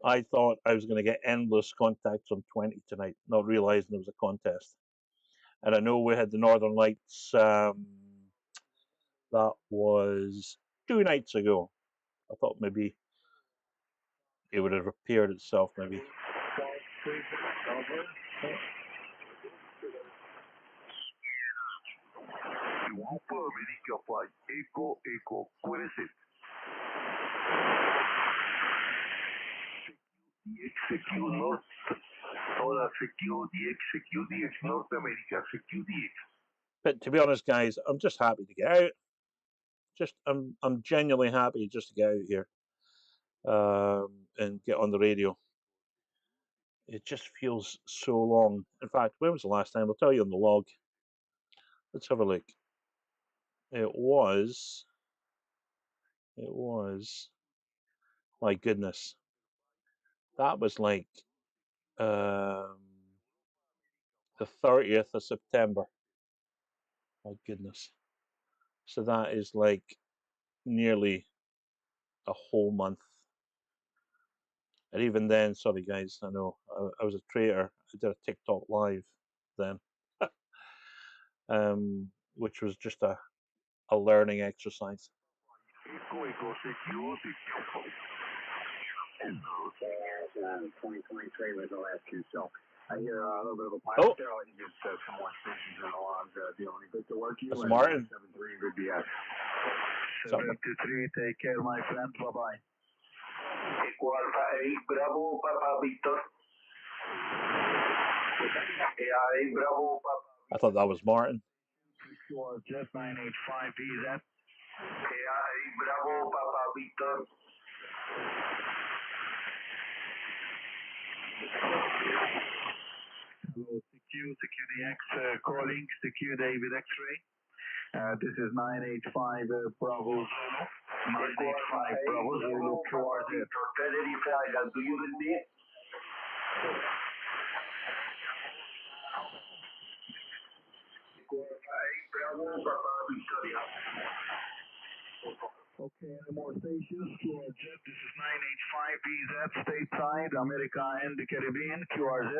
I thought I was going to get endless contacts on 20 tonight, not realizing there was a contest. And I know we had the Northern Lights, that was 2 nights ago. I thought maybe it would have repaired itself, maybe. But to be honest, guys, I'm just happy to get out. I'm genuinely happy just to get out here and get on the radio. It just feels so long. In fact, when was the last time? I'll tell you on the log. Let's have a look. It was, my goodness. That was like the 30th of September. My goodness. So that is like nearly a whole month. And even then, sorry guys, I know I was a traitor. I did a TikTok live then, which was just a learning exercise. 2023 was the last two, so I hear a little bit of a pilot there. I'll get some more stations in the log. Dealing good to work you. That's Martin. 7-3, good BS. 7-3, take care, my friend. Bye bye. Echo Alpha 8, Bravo, Papa Victor. 8, Bravo, Papa. I thought that was Martin. Jet 985BZ. 8, Bravo, Papa Victor. Hello, CQDX calling, CQ David X-ray. This is 985 Bravo Zulu. 985 Bravo Zulu QRZ. Tenerife Island, do you repeat? Bravo, Papa Victoria. Okay, any more stations? QRZ, this is 985BZ, stateside, America and the Caribbean, QRZ.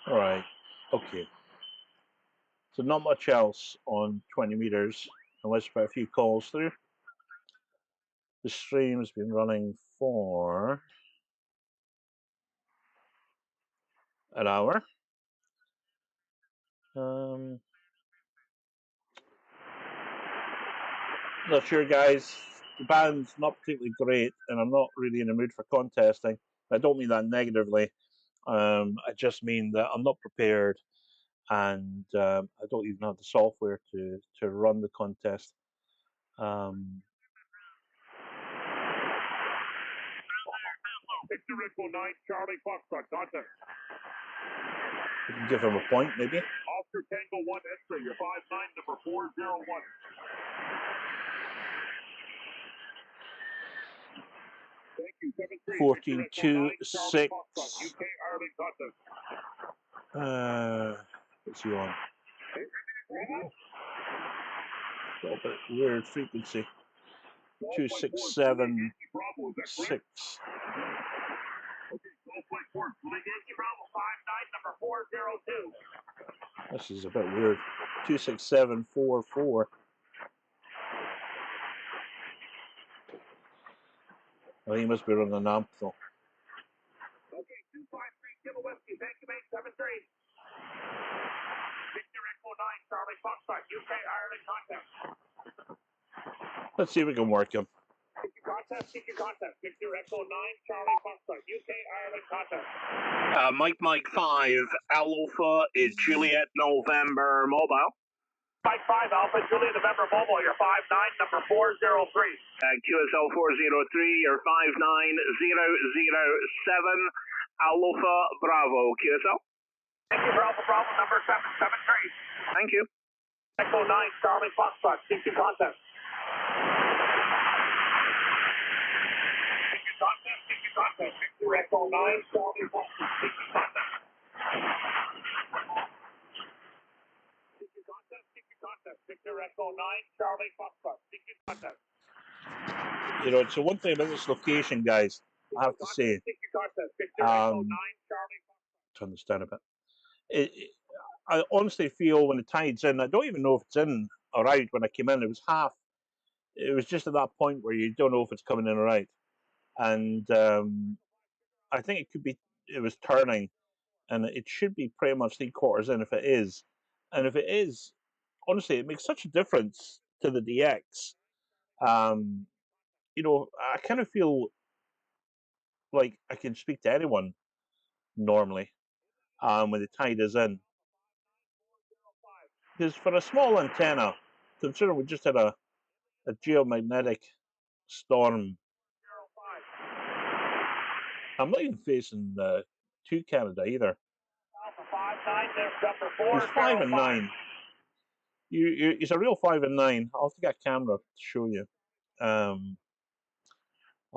All right, okay. So not much else on 20 meters, unless we put a few calls through. The stream's been running for an hour. Not sure, guys. The band's not particularly great, and I'm not really in the mood for contesting. I don't mean that negatively. I just mean that I'm not prepared, and I don't even have the software to run the contest. Victor Echo 9, Charlie Foxtrot, contact. We can give him a point, maybe. Oscar Tango 1 X-ray, your 5'9", number 401. Thank you, 7-3. 14-2-6. UK Ireland, contact. What's he on? A little bit weird frequency. 2676. This is a bit weird. 26744. I think he must be running an amp though. Okay, 253 Kilo Whiskey, thank you, mate, 7-3. Victor Echo 9, Charlie Foxtrot, UK Ireland, contact. Let's see if we can work him. Seek your contact. Victor Echo 9, Charlie Foxtrot, UK Ireland, contact. Mike 5, Alpha is Juliet November Mobile. Mike 5, Alpha Juliet November Mobile, your 5'9", number 403. QSL 403, your 59007, Alpha Bravo, QSL. Thank you for Alpha Bravo, number 773. Thank you. Echo 9, Charlie Foxtrot, seek your contact. Seek your contact. Victor Echo 9, Charlie Foxtrot, seek your contact. Victor Echo 9, Charlie Foxtrot, seek your contact. You know, so one thing about this location, guys, I have to say, turn this down a bit. I honestly feel when the tide's in, I don't even know if it's in or out. When I came in, it was half. It was just at that point where you don't know if it's coming in or out. And I think it could be, it was turning, and it should be pretty much 3/4 in if it is. And if it is, honestly, it makes such a difference to the DX. You know, I kind of feel like I can speak to anyone normally when the tide is in. Because for a small antenna, considering we just had a geomagnetic storm, I'm not even facing to Canada either. He's 5 and 9. He's a real 5 and 9. I'll have to get a camera to show you. I'll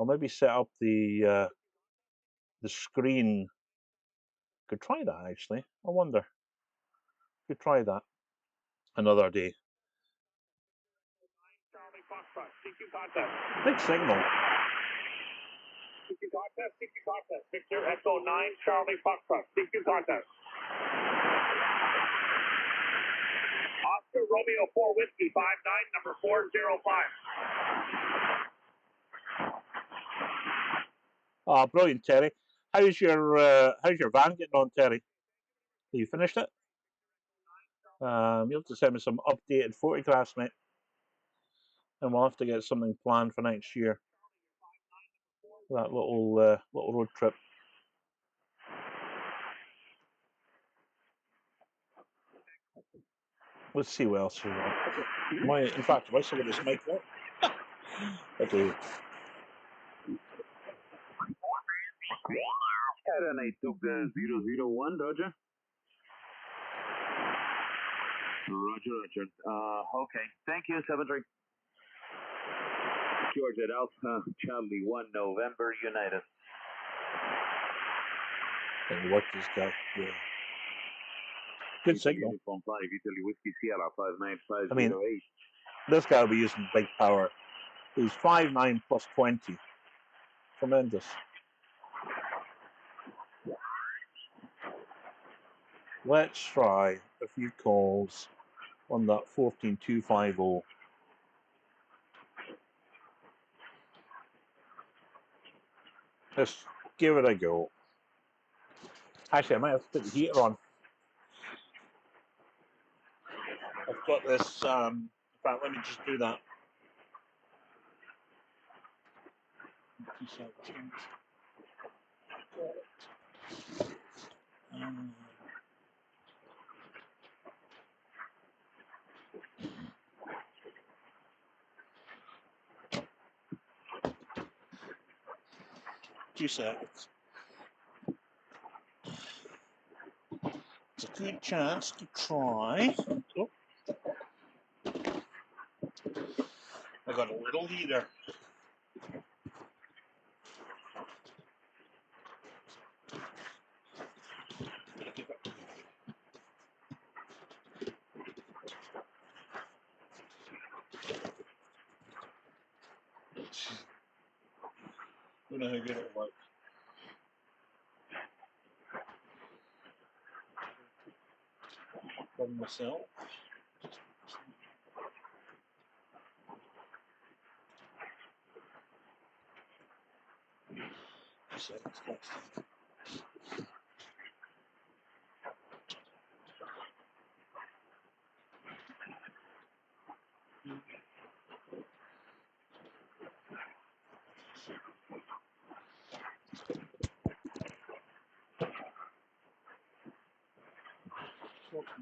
maybe set up the screen. Could try that actually. I wonder. Could try that another day. Big signal. Victor Echo 9, Charlie Foxtrot, seek your contact. Oscar Romeo 4 Whiskey, 5'9", number 405. Brilliant, Terry. How's your van getting on, Terry? Have you finished it? You'll have to send me some updated photographs, mate. And we'll have to get something planned for next year. That little road trip. Let's see what else is on. In fact, am I still got this mic there? I do. I took the 001, Roger. Roger. Okay. Thank you, 7-3. George at Alpha, Charlie 1, November, United. Can you work this guy? Yeah. Good signal. Uniform 5, Italy Whiskey Sierra, 59508. I mean, this guy will be using big power. He's 5'9" plus 20. Tremendous. Let's try a few calls on that 14250. Let's give it a go. Actually, I might have to put the heater on. I've got this, in fact, let me just do that. 2 seconds. It's a good chance to try. Oh. I got a little heater. I don't know how good it'll work. From myself.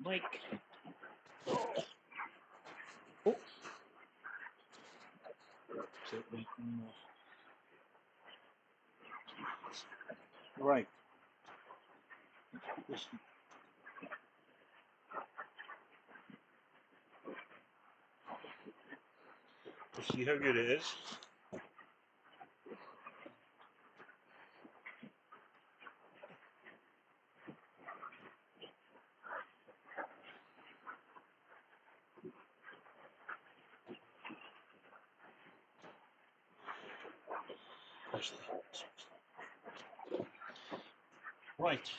Mike. Oh. Right. We'll see how good it is. Right.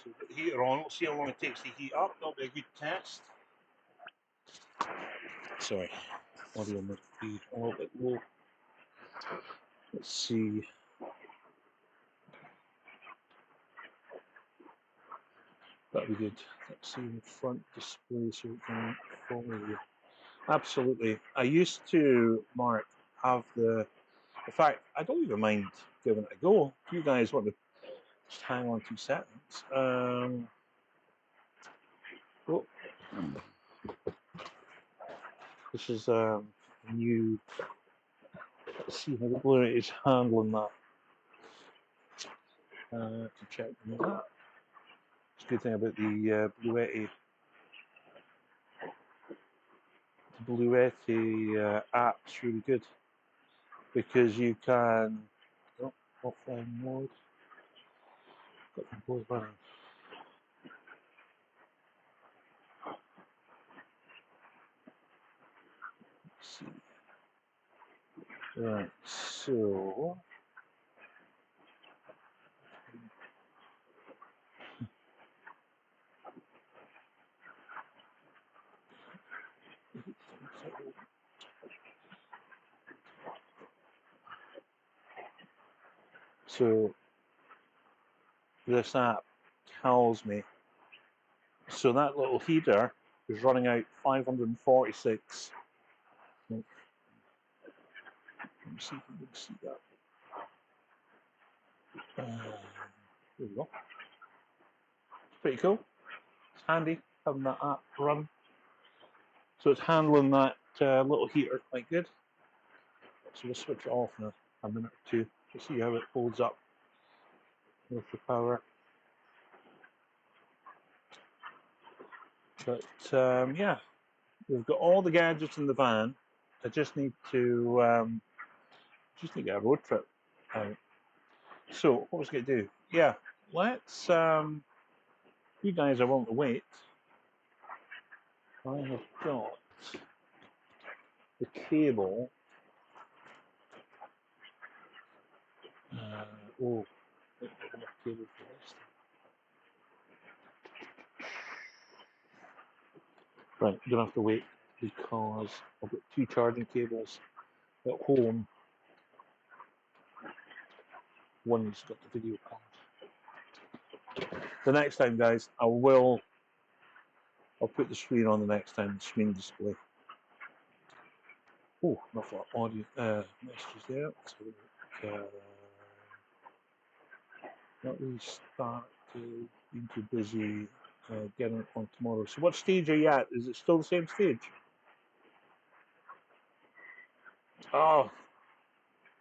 So put the heater on. We'll see how long it takes to heat up. That'll be a good test. Sorry, audio must be a little bit low. Let's see. That'll be good. Let's see the front display so we can follow you. Absolutely. I used to, Mark, have the. In fact, I don't even mind giving it a go. If you guys want to just hang on 2 seconds. Oh. This is a new. Let's see how the Blu-ray is handling that. To check that. It's a good thing about the Bluetti app's really good because you can offline mode. Got the both button. Let's see. Right, so this app tells me. So that little heater is running out 546. Let me see if you can see that. There we go. It's pretty cool. It's handy having that app run. So it's handling that little heater quite good. So we'll switch it off in a minute or two to see how it holds up with the power. But yeah, we've got all the gadgets in the van. I just need to get a road trip out. So what was I going to do? Yeah, let's. You guys are willing to wait. I have got the cable. Oh, I don't have enough cable for this. Right, I'm gonna have to wait because I've got 2 charging cables at home. One's got the video card. The next time, guys, I'll put the screen on the next time, the screen display. Oh, enough of audio messages there. Let's have a look. Not really started, being too busy getting it on tomorrow. So what stage are you at? Is it still the same stage? Oh,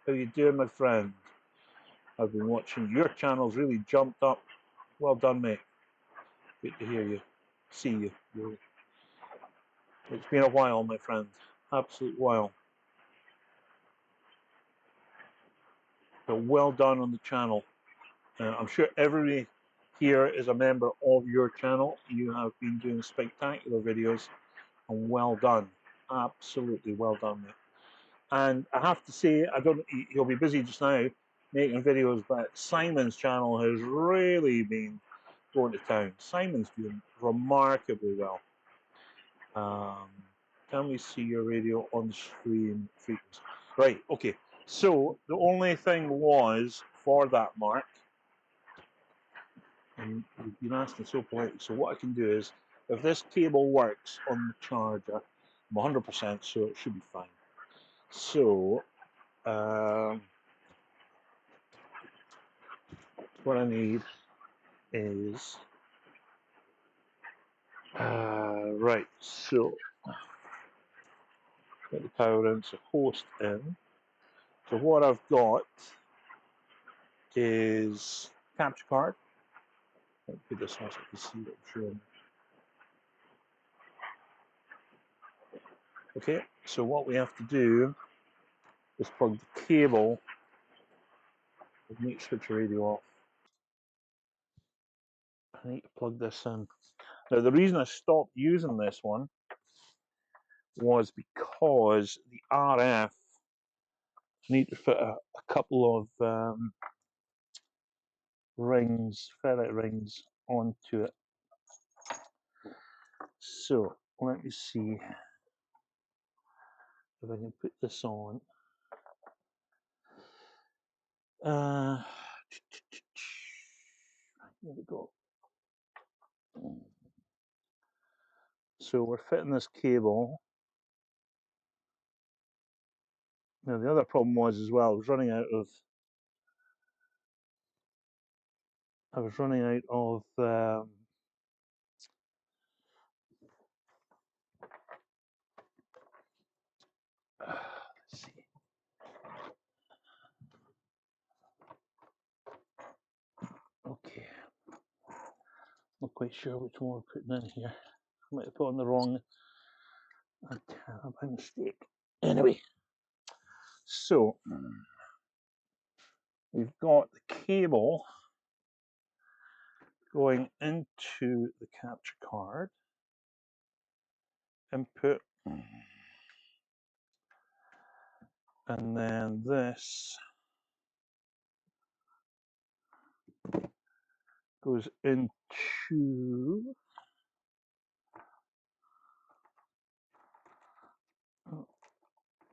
How you doing, my friend? I've been watching. Your channel's really jumped up. Well done, mate. Good to hear you. See you. It's been a while, my friend. Absolute while. But well done on the channel. I'm sure everybody here is a member of your channel. You have been doing spectacular videos, and well done. Absolutely well done, mate. And I have to say, I don't. He'll be busy just now making videos, but Simon's channel has really been going to town. Simon's doing remarkably well. Can we see your radio on stream frequency? Right, okay. So the only thing was for that, Mark, and you've been asking so politely. So what I can do is, if this cable works on the charger, I'm 100%, so it should be fine. So what I need is right. So get the power in, so host in. So what I've got is capture card. Let me put this on so I can see what I'm showing. Okay, so what we have to do is plug the cable. Let me switch the radio off. I need to plug this in. Now the reason I stopped using this one was because the RF, I need to fit a couple of rings, ferrite rings onto it. So let me see if I can put this on. There we go. So we're fitting this cable. Now the other problem was as well, I was running out of let's see. Okay. Not quite sure which one we're putting in here. I might have put on the wrong tab by mistake. Anyway, so we've got the cable going into the capture card input, and then this goes into, oh,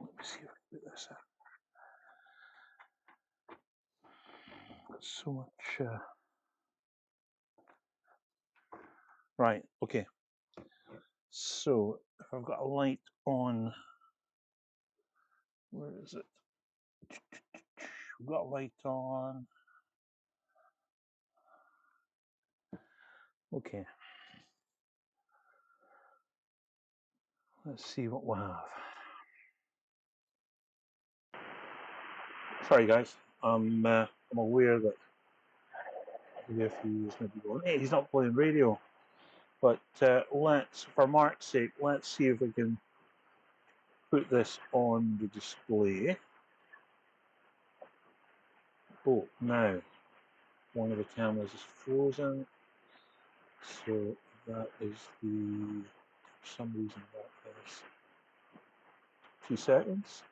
let me see if I can put this in. Got so much right, okay. So if I've got a light on, where is it? We've got a light on. Okay. Let's see what we have. Sorry guys, I'm aware that if he's maybe going, hey, he's not playing radio. But let's, for Mark's sake, let's see if we can put this on the display. Oh, now one of the cameras is frozen, so that is the, for some reason that is 2 seconds.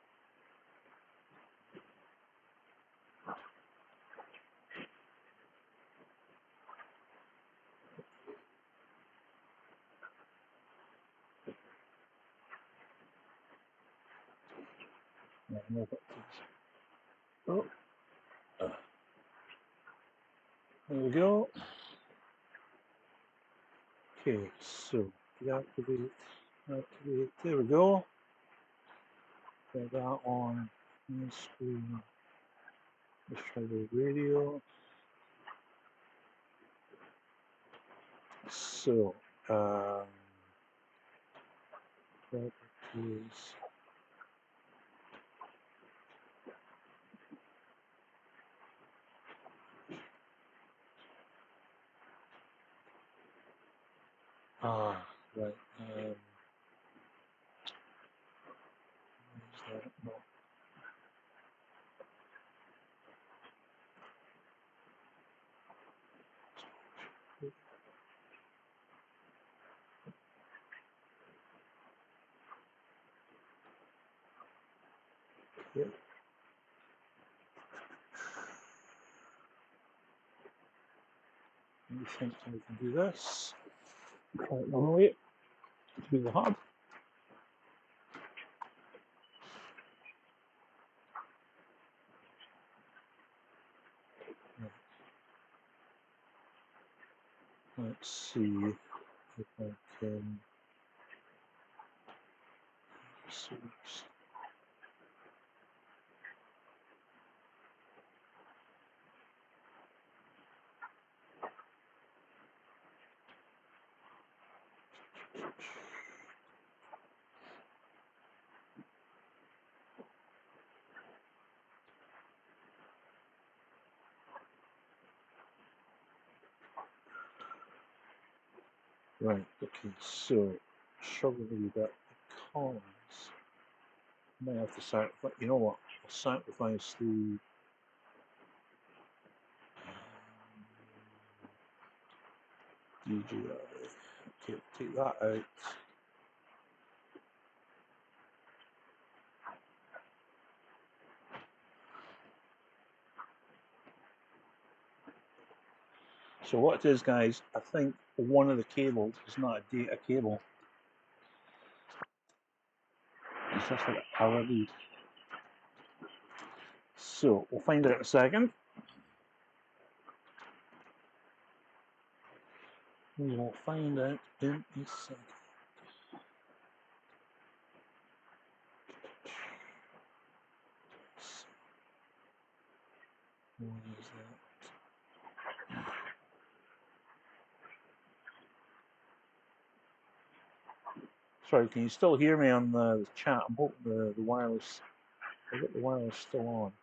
Oh, there we go. Okay, so deactivate, activate. There we go. Get that on the screen. Let's try the radio. So, properties. Right. No. Yep. I think we can do this. Quite normally to the hub. Let's see if I can see. Right, okay, so struggling with that because I might have to sacrifice, you know what, I'll sacrifice the DJI. Okay, take that out. So what it is, guys, I think one of the cables is not a data cable. It's just like a power lead. So we'll find out in a second. We will find out in a second. What is that? Sorry, can you still hear me on the chat? I'm hoping the wireless, I've got the wireless still on.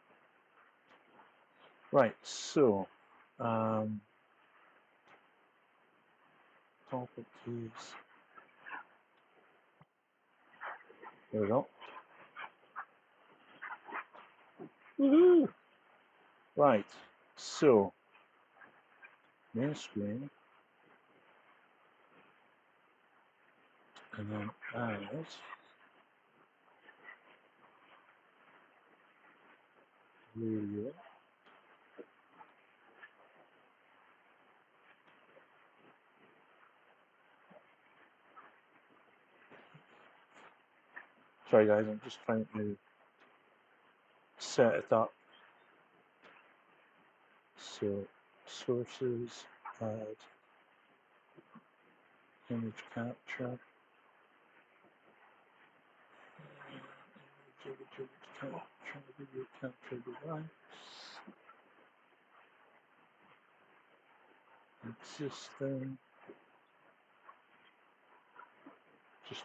Right, so, topic is, there we go. Woohoo! Right, so, main screen, and then add radio. Sorry guys, I'm just trying to set it up. So, sources, add image capture. Video capture device. Existing. Just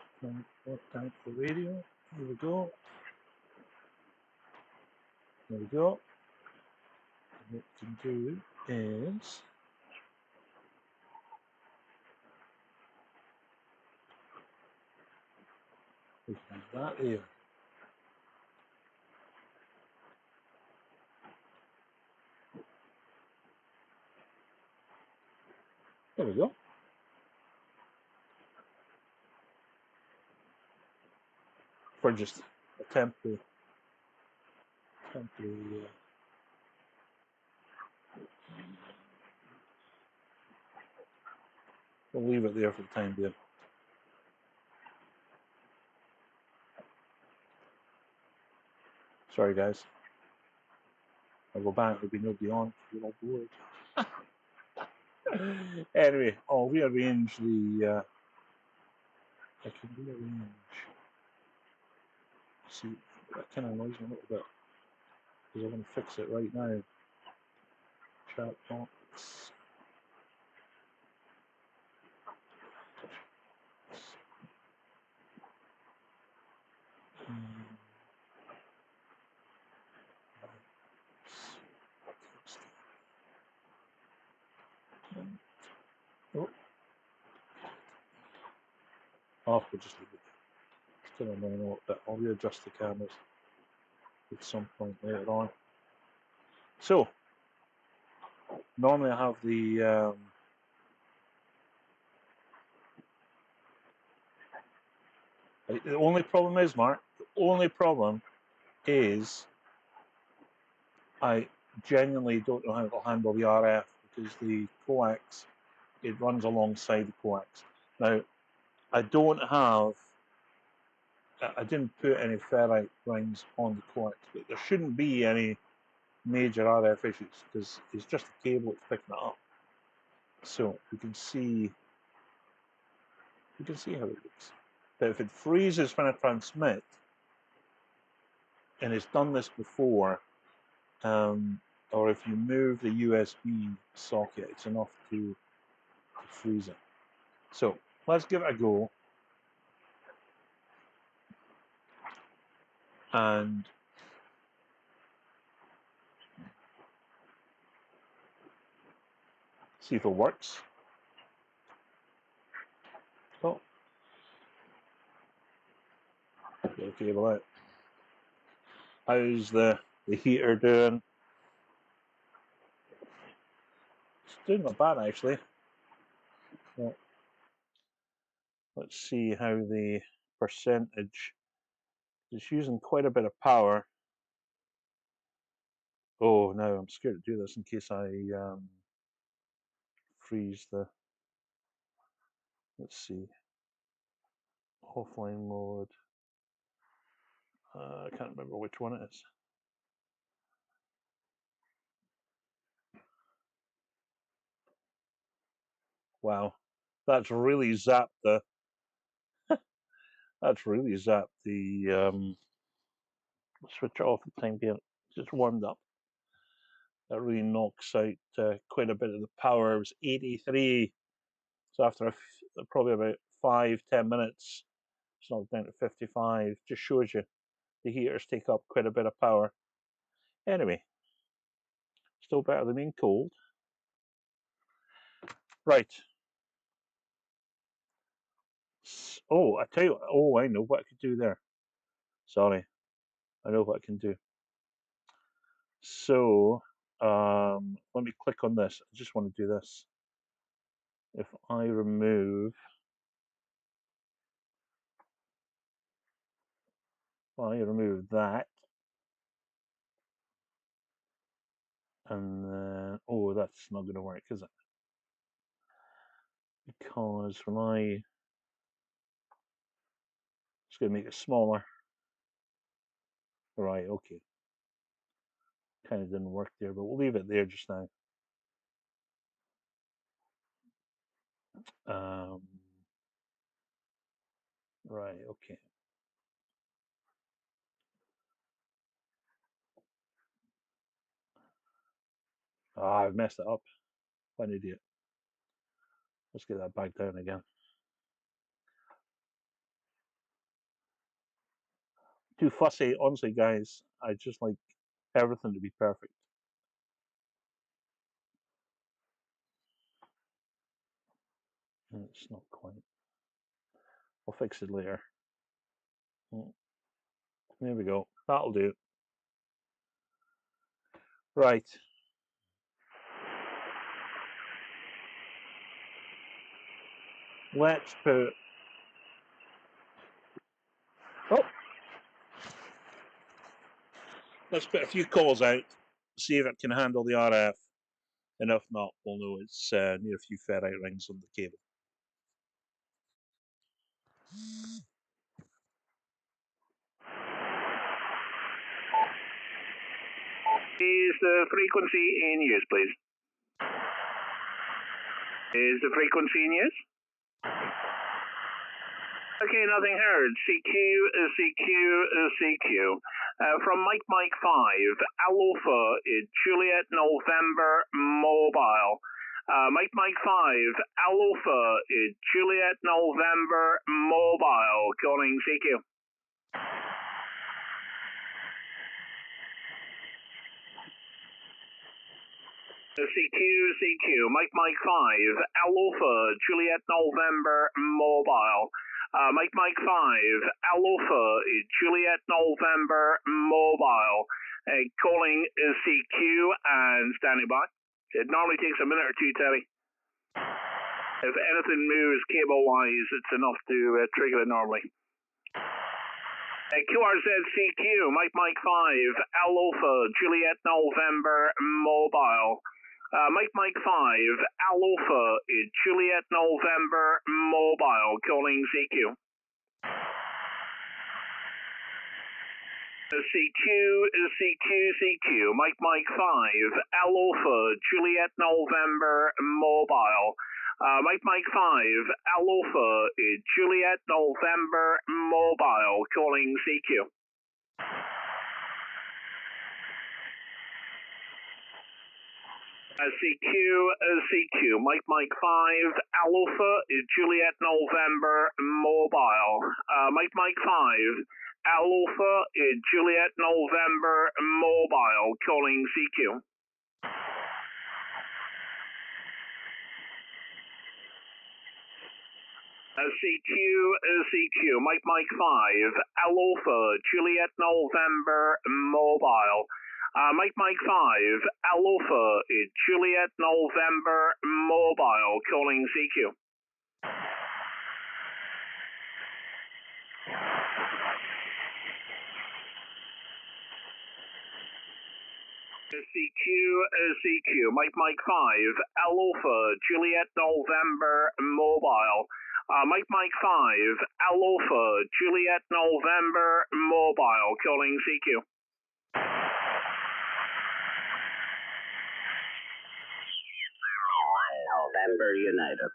work down for radio. Here we go. There we go. And what we can do is we can have that there. There we go. For just a temporary we'll leave it there for the time being. Sorry guys. I'll go back, there'll be nobody on, you're all bored. Anyway, I'll rearrange the I can rearrange. See, that kind of annoys me a little bit because I want to fix it right now. Chat box. Oh. Oh, we'll just leave it. Still annoying, but I'll readjust the cameras at some point later on. So, normally I have the only problem is, Mark, the only problem is I genuinely don't know how to handle the RF because the coax, it runs alongside the coax. Now, I didn't put any ferrite rings on the coax, but there shouldn't be any major RF issues because it's just the cable that's picking it up. So we can see how it looks. But if it freezes when I transmit, and it's done this before, or if you move the USB socket, it's enough to freeze it. So let's give it a go. And see if it works. Oh, get the cable out. How's the heater doing? It's doing not bad actually. Well, let's see how the percentage. It's using quite a bit of power. Oh, now I'm scared to do this in case I freeze the. Let's see. Offline mode. I can't remember which one it is. Wow, that's really zapped the. That's really zapped the. Switch it off at the time being. Just warmed up. That really knocks out quite a bit of the power. It was 83. So after probably about 5-10 minutes, it's knocked down to 55. Just shows you the heaters take up quite a bit of power. Anyway, still better than being cold. Right. Oh, I tell you what. Oh, I know what I could do there. Sorry. I know what I can do. So, let me click on this. I just want to do this. If I remove that, and then, oh, that's not going to work, is it? Because when I just going to make it smaller. Right, okay. Kind of didn't work there, but we'll leave it there just now. Right, okay. Ah, I've messed it up. What an idiot. Let's get that back down again. Too fussy, honestly, guys. I just like everything to be perfect. It's not quite. I'll fix it later. There we go. That'll do. Right. Let's put. Oh. Let's put a few calls out. See if it can handle the RF. And if not, we'll know it's near a few ferrite rings on the cable. Is the frequency in use, please? Is the frequency in use? Okay, nothing heard. CQ, CQ, CQ. From Mike 5, Alpha, Juliet November Mobile. Mike 5, Alpha, Juliet November Mobile, calling CQ. CQ, Mike 5, Alpha, Juliet November Mobile. Mike 5, Alpha, Juliet November Mobile, calling CQ and standing by. It normally takes a minute or two, Terry. If anything moves cable-wise, it's enough to trigger it normally. QRZ-CQ, Mike 5, Alpha, Juliet November Mobile. Mike 5, Alpha, Juliet November Mobile, calling CQ. CQ, Mike 5, Alpha, Juliet November Mobile. Mike 5, Alpha, Juliet November Mobile, calling CQ. CQ, Mike 5, Alpha, Juliet November Mobile. Mike 5, Alpha, Juliet November Mobile, calling CQ. CQ, Mike 5, Alpha, Juliet November Mobile. Mike 5, Alpha, Juliet November Mobile, calling CQ. CQ, Mike 5, Alpha, Juliet November Mobile. Mike 5, Alpha, Juliet November Mobile, calling CQ. November United.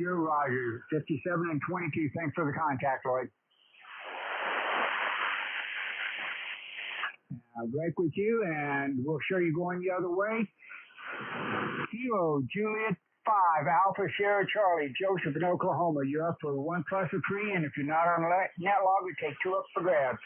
Roger. 57 and 22. Thanks for the contact, Lloyd. Break with you, and we'll show you going the other way. Kilo, Juliet 5, Alpha Sierra Charlie, Joseph in Oklahoma. You're up for 1 plus or 3, and if you're not on net log, we take 2 up for grabs.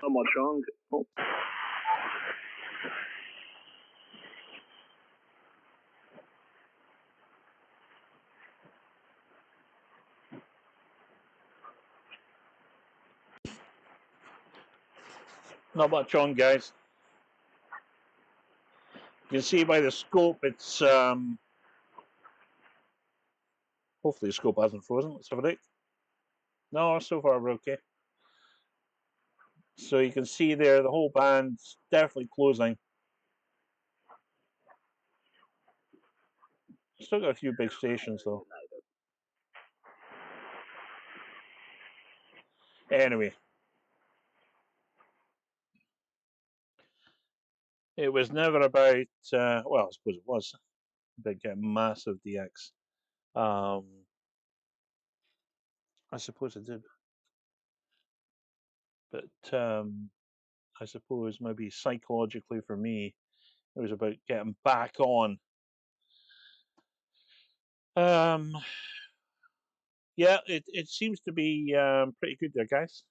Not much wrong. Oh. Not much on, guys. You can see by the scope, it's hopefully the scope hasn't frozen. Let's have a look. No, so far we're okay. So you can see there the whole band's definitely closing. Still got a few big stations though. Anyway, it was never about well, I suppose it was a big massive DX. I suppose it did, but I suppose maybe psychologically for me, it was about getting back on. Yeah, it seems to be pretty good there, guys.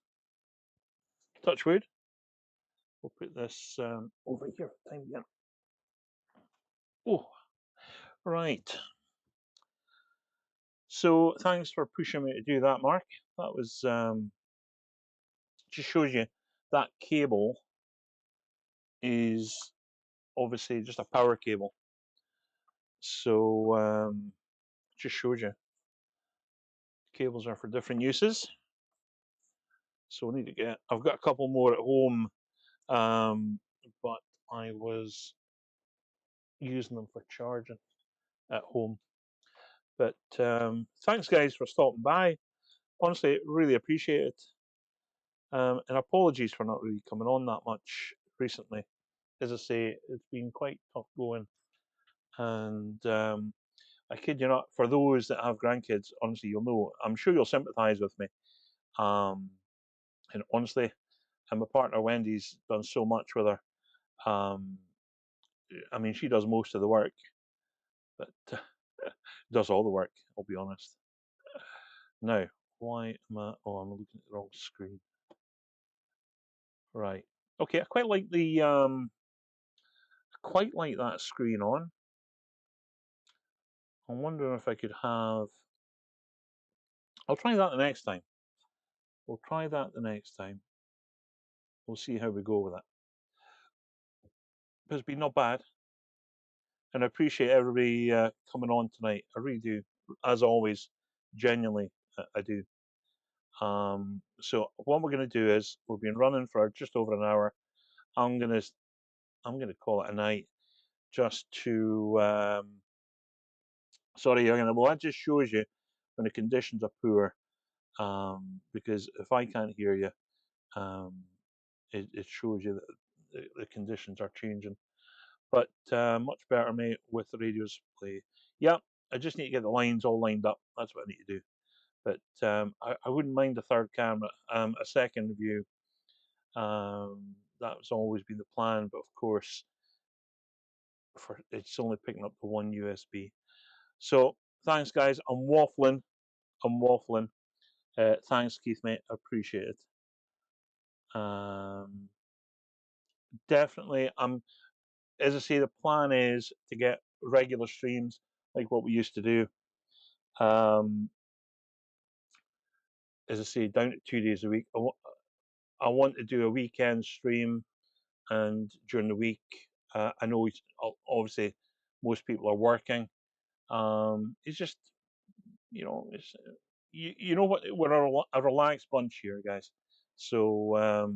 Touch wood. We'll put this over here for time being. Oh, right. So thanks for pushing me to do that, Mark. That was just shows you that cable is obviously just a power cable. So just shows you. Cables are for different uses. So we need to get, I've got a couple more at home, but I was using them for charging at home. But thanks guys for stopping by. Honestly, really appreciate it. And apologies for not really coming on that much recently. As I say, it's been quite tough going. And I kid you not, for those that have grandkids, honestly, you'll know, I'm sure you'll sympathise with me. And honestly, and my partner Wendy's done so much with her. I mean, she does most of the work, but does all the work, I'll be honest. Now, why am I, oh, I'm looking at the wrong screen. Right. Okay, I quite like the, quite like that screen on. I'm wondering if I could have, I'll try that the next time. We'll try that the next time. We'll see how we go with it. But it's been not bad. And I appreciate everybody coming on tonight. I really do. As always, genuinely, I do. So what we're going to do is, we've been running for just over an hour. I'm gonna call it a night, just to sorry, well, that just shows you when the conditions are poor, because if I can't hear you, it shows you that the conditions are changing. But much better, mate, with the radio display. Yeah, I just need to get the lines all lined up. That's what I need to do. But I wouldn't mind a third camera, a second view. That's always been the plan, but of course, it's only picking up the one USB. So thanks, guys. I'm waffling. Thanks, Keith, mate. I appreciate it. Definitely, as I say, the plan is to get regular streams like what we used to do. As I say, down to 2 days a week. I want to do a weekend stream, and during the week, I know obviously most people are working. It's just, you know, it's you know what, we're a relaxed bunch here, guys. So,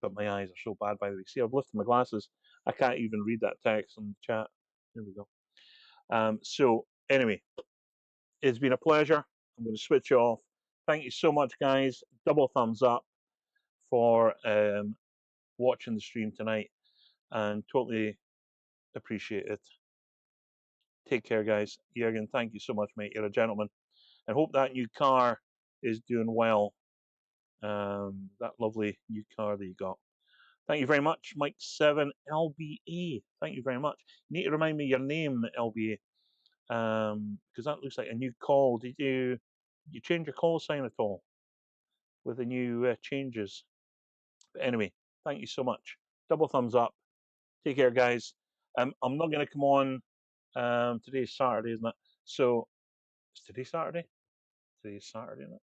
but my eyes are so bad, by the way. See, I've lifted my glasses. I can't even read that text in the chat. There we go. So anyway, it's been a pleasure. I'm going to switch off. Thank you so much, guys. Double thumbs up for watching the stream tonight, and totally appreciate it. Take care, guys. Jürgen, thank you so much, mate. You're a gentleman. And hope that new car is doing well. That lovely new car that you got. Thank you very much, Mike 7 LBA. Thank you very much. You need to remind me your name, LBA, because that looks like a new call. Did you change your call sign at all with the new changes? But anyway, thank you so much. Double thumbs up. Take care, guys. I'm not going to come on. Today's Saturday, isn't it? So, is today Saturday? Today's Saturday, isn't it?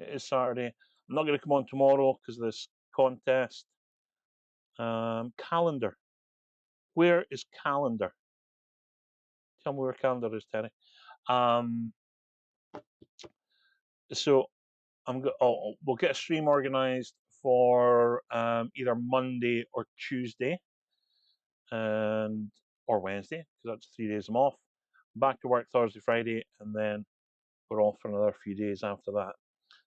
It is Saturday. I'm not going to come on tomorrow because of this contest. Calendar. Where is calendar? Tell me where calendar is, Terry. So we'll get a stream organized for either Monday or Tuesday, or Wednesday, because that's 3 days I'm off. Back to work Thursday, Friday, and then we're off for another few days after that.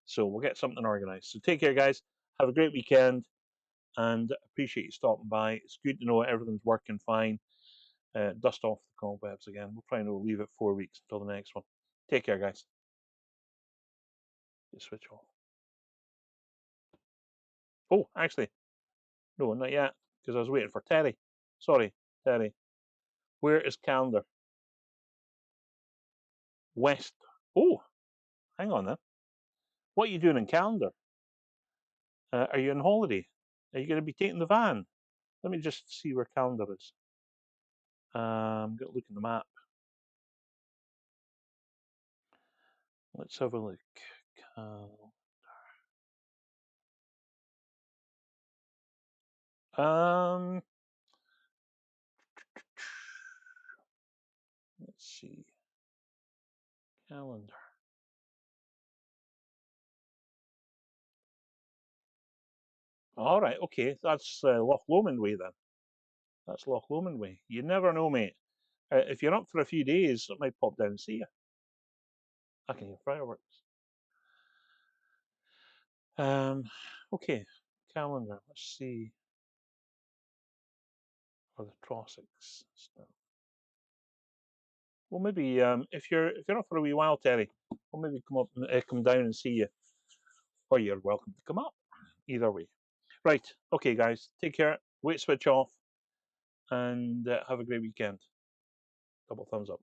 So we'll get something organized. So take care, guys. Have a great weekend, and appreciate you stopping by. It's good to know everything's working fine. Dust off the cobwebs again. We'll try and leave it 4 weeks until the next one. Take care, guys. Switch off. Oh, actually, no, not yet, because I was waiting for Terry. Sorry, Terry. Where is calendar? West. Oh, hang on then. What are you doing in calendar? Are you on holiday? Are you going to be taking the van? Let me just see where calendar is. I'm going to look in the map. Let's have a look. Let's see. Calendar. All right, okay, that's Loch Lomond way then. That's Loch Lomond way. You never know, mate. If you're up for a few days, I might pop down and see you. I can hear fireworks. Okay, calendar. Let's see. For the Trossachs. Well, maybe if you're up for a wee while, Terry, we'll maybe come down and see you, or you're welcome to come up. Either way. Right. Okay, guys. Take care. Wait, switch off, and have a great weekend. Double thumbs up.